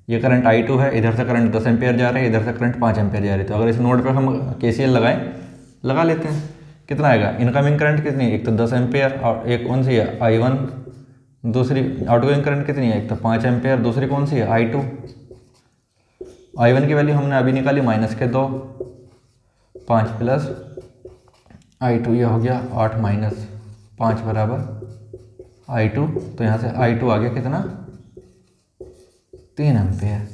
ये करंट I2 है, इधर से करंट 10 एम्पेयर जा रहा है, इधर से करंट 5 एम्पेयर जा रही है। तो अगर इस नोड पे हम KCL लगा लेते हैं, कितना आएगा, इनकमिंग करंट कितनी, एक तो 10 एम्पेयर और एक कौन सी है I1, दूसरी आउटगोइंग करंट कितनी है, एक तो 5 एम्पेयर, दूसरी कौन सी है I2। I1 की वैल्यू हमने अभी निकाली -2, 5 + I2, ये हो गया 8 - 5 = I2। तो यहाँ से I2 आ गया कितना 3 एम्पेयर।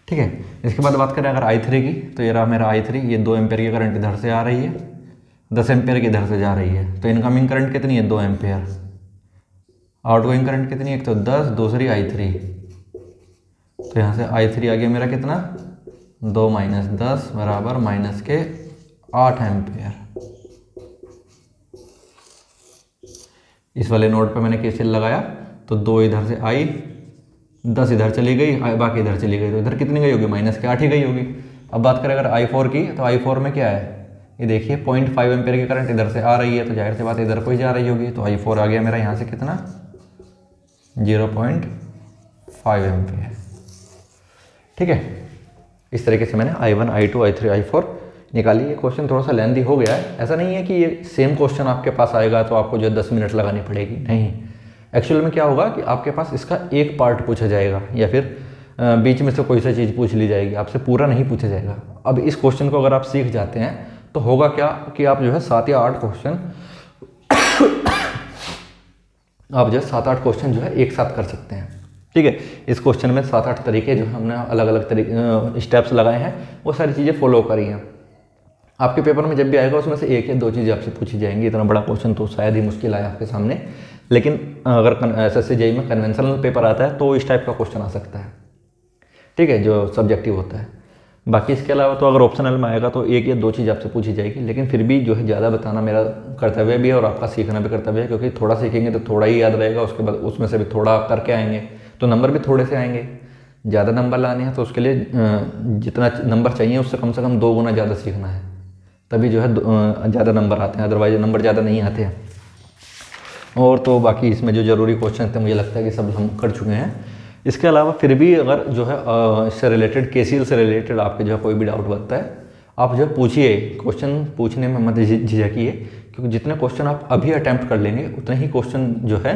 ठीक है, इसके बाद बात करें अगर I3 की, तो ये रहा मेरा I3, ये 2 एम्पेयर की करंट इधर से आ रही है, 10 एम्पेयर की इधर से जा रही है। तो इनकमिंग करंट कितनी है 2 एम्पेयर, आउटगोइंग करंट कितनी है, एक तो 10, दूसरी I3। तो यहाँ से I3 आ गया मेरा कितना 2 - 10 = -8 एम्पेयर। इस वाले नोड पे मैंने KCL लगाया तो 2 इधर से आई, 10 इधर चली गई, बाकी इधर चली गई, तो इधर कितनी गई होगी -8 ही गई होगी। अब बात करें अगर I4 की, तो I4 में क्या है, ये देखिए 0.5 एम्पेयर की करंट इधर से आ रही है, तो जाहिर सी बात है इधर को ही जा रही होगी। तो I4 आ गया मेरा यहाँ से कितना 0.5 एम्पेयर। ठीक है, इस तरीके से मैंने I1, I2, I3, I4 निकाली। ये क्वेश्चन थोड़ा सा लेंथी हो गया है, ऐसा नहीं है कि ये सेम क्वेश्चन आपके पास आएगा तो आपको जो है 10 मिनट लगानी पड़ेगी, नहीं। एक्चुअल में क्या होगा कि आपके पास इसका एक पार्ट पूछा जाएगा या फिर बीच में से कोई सा चीज़ पूछ ली जाएगी, आपसे पूरा नहीं पूछा जाएगा। अब इस क्वेश्चन को अगर आप सीख जाते हैं तो होगा क्या कि आप जो है 7 या 8 क्वेश्चन आप जो है 7-8 क्वेश्चन जो है एक साथ कर सकते हैं। ठीक है, इस क्वेश्चन में 7-8 तरीके जो हमने अलग अलग तरीके स्टेप्स लगाए हैं, वो सारी चीज़ें फॉलो करी हैं। आपके पेपर में जब भी आएगा उसमें से 1 या 2 चीज़ें आपसे पूछी जाएंगी। इतना बड़ा क्वेश्चन तो शायद ही मुश्किल आए आपके सामने, लेकिन अगर SSC JEE में कन्वेंशनल पेपर आता है तो इस टाइप का क्वेश्चन आ सकता है। ठीक है, जो सब्जेक्टिव होता है। बाकी इसके अलावा तो अगर ऑप्शनल में आएगा तो एक या दो चीज़ आपसे पूछी जाएगी, लेकिन फिर भी जो है ज़्यादा बताना मेरा कर्तव्य भी है और आपका सीखना भी कर्तव्य है, क्योंकि थोड़ा सीखेंगे तो थोड़ा ही याद रहेगा, उसके बाद उसमें से भी थोड़ा आप करके आएंगे तो नंबर भी थोड़े से आएंगे। ज़्यादा नंबर लाने हैं तो उसके लिए जितना नंबर चाहिए उससे कम से कम 2 गुना ज़्यादा सीखना है, तभी जो है ज़्यादा नंबर आते हैं, अदरवाइज नंबर ज़्यादा नहीं आते हैं। और तो बाकी इसमें जो ज़रूरी क्वेश्चन थे मुझे लगता है कि सब हम कर चुके हैं। इसके अलावा फिर भी अगर जो है इससे रिलेटेड KCL से रिलेटेड आपके जो है कोई भी डाउट बनता है, आप जो है पूछिए, क्वेश्चन पूछने में मत झिझकिए, क्योंकि जितने क्वेश्चन आप अभी अटैम्प्ट कर लेंगे उतने ही क्वेश्चन जो है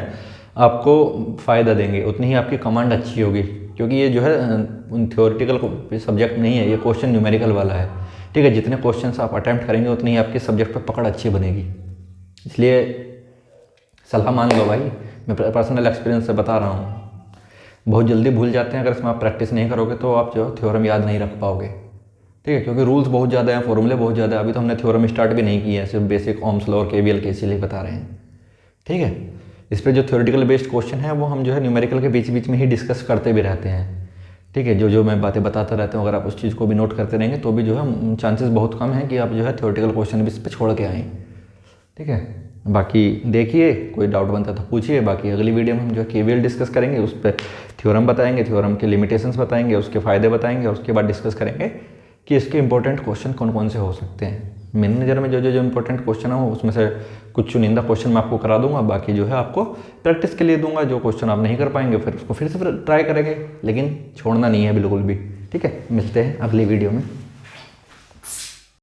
आपको फ़ायदा देंगे, उतनी ही आपकी कमांड अच्छी होगी, क्योंकि ये जो है थ्योरेटिकल सब्जेक्ट नहीं है, ये क्वेश्चन न्यूमेरिकल वाला है। ठीक है, जितने क्वेश्चन आप अटैम्प्ट करेंगे उतनी ही आपके सब्जेक्ट पर पकड़ अच्छी बनेगी। इसलिए सलाह मान लो भाई, मैं पर्सनल एक्सपीरियंस से बता रहा हूँ, बहुत जल्दी भूल जाते हैं, अगर इसमें आप प्रैक्टिस नहीं करोगे तो आप जो थ्योरम याद नहीं रख पाओगे। ठीक है, क्योंकि रूल्स बहुत ज़्यादा हैं, फॉर्मूले बहुत ज़्यादा है, अभी तो हमने थ्योरम स्टार्ट भी नहीं किया है, सिर्फ बेसिक ओम्स लॉ और KVL KCL बता रहे हैं। ठीक है, इस पर जो थ्योरेटिकल बेस्ड क्वेश्चन है वो हम जो है न्यूमेरिकल के बीच बीच में ही डिस्कस करते भी रहते हैं। ठीक है, जो मैं बातें बताता रहता हूँ, अगर आप उस चीज़ को भी नोट करते रहेंगे तो भी जो है चांसेस बहुत कम है कि आप जो है थ्योरेटिकल क्वेश्चन भी इस पर छोड़ के आएँ। ठीक है, बाकी देखिए, कोई डाउट बनता तो पूछिए। बाकी अगली वीडियो में हम जो है KVL डिस्कस करेंगे, उस पर थ्योरम बताएंगे, थ्योरम के लिमिटेशंस बताएंगे, उसके फ़ायदे बताएंगे, और उसके बाद डिस्कस करेंगे कि इसके इंपॉर्टेंट क्वेश्चन कौन कौन से हो सकते हैं। मेरी नज़र में जो इंपॉर्टेंट क्वेश्चन है उसमें से कुछ चुनिंदा क्वेश्चन मैं आपको करा दूंगा, बाकी जो है आपको प्रैक्टिस के लिए दूंगा। जो क्वेश्चन आप नहीं कर पाएंगे फिर उसको फिर से ट्राई करेंगे, लेकिन छोड़ना नहीं है बिल्कुल भी। ठीक है, मिलते हैं अगली वीडियो में।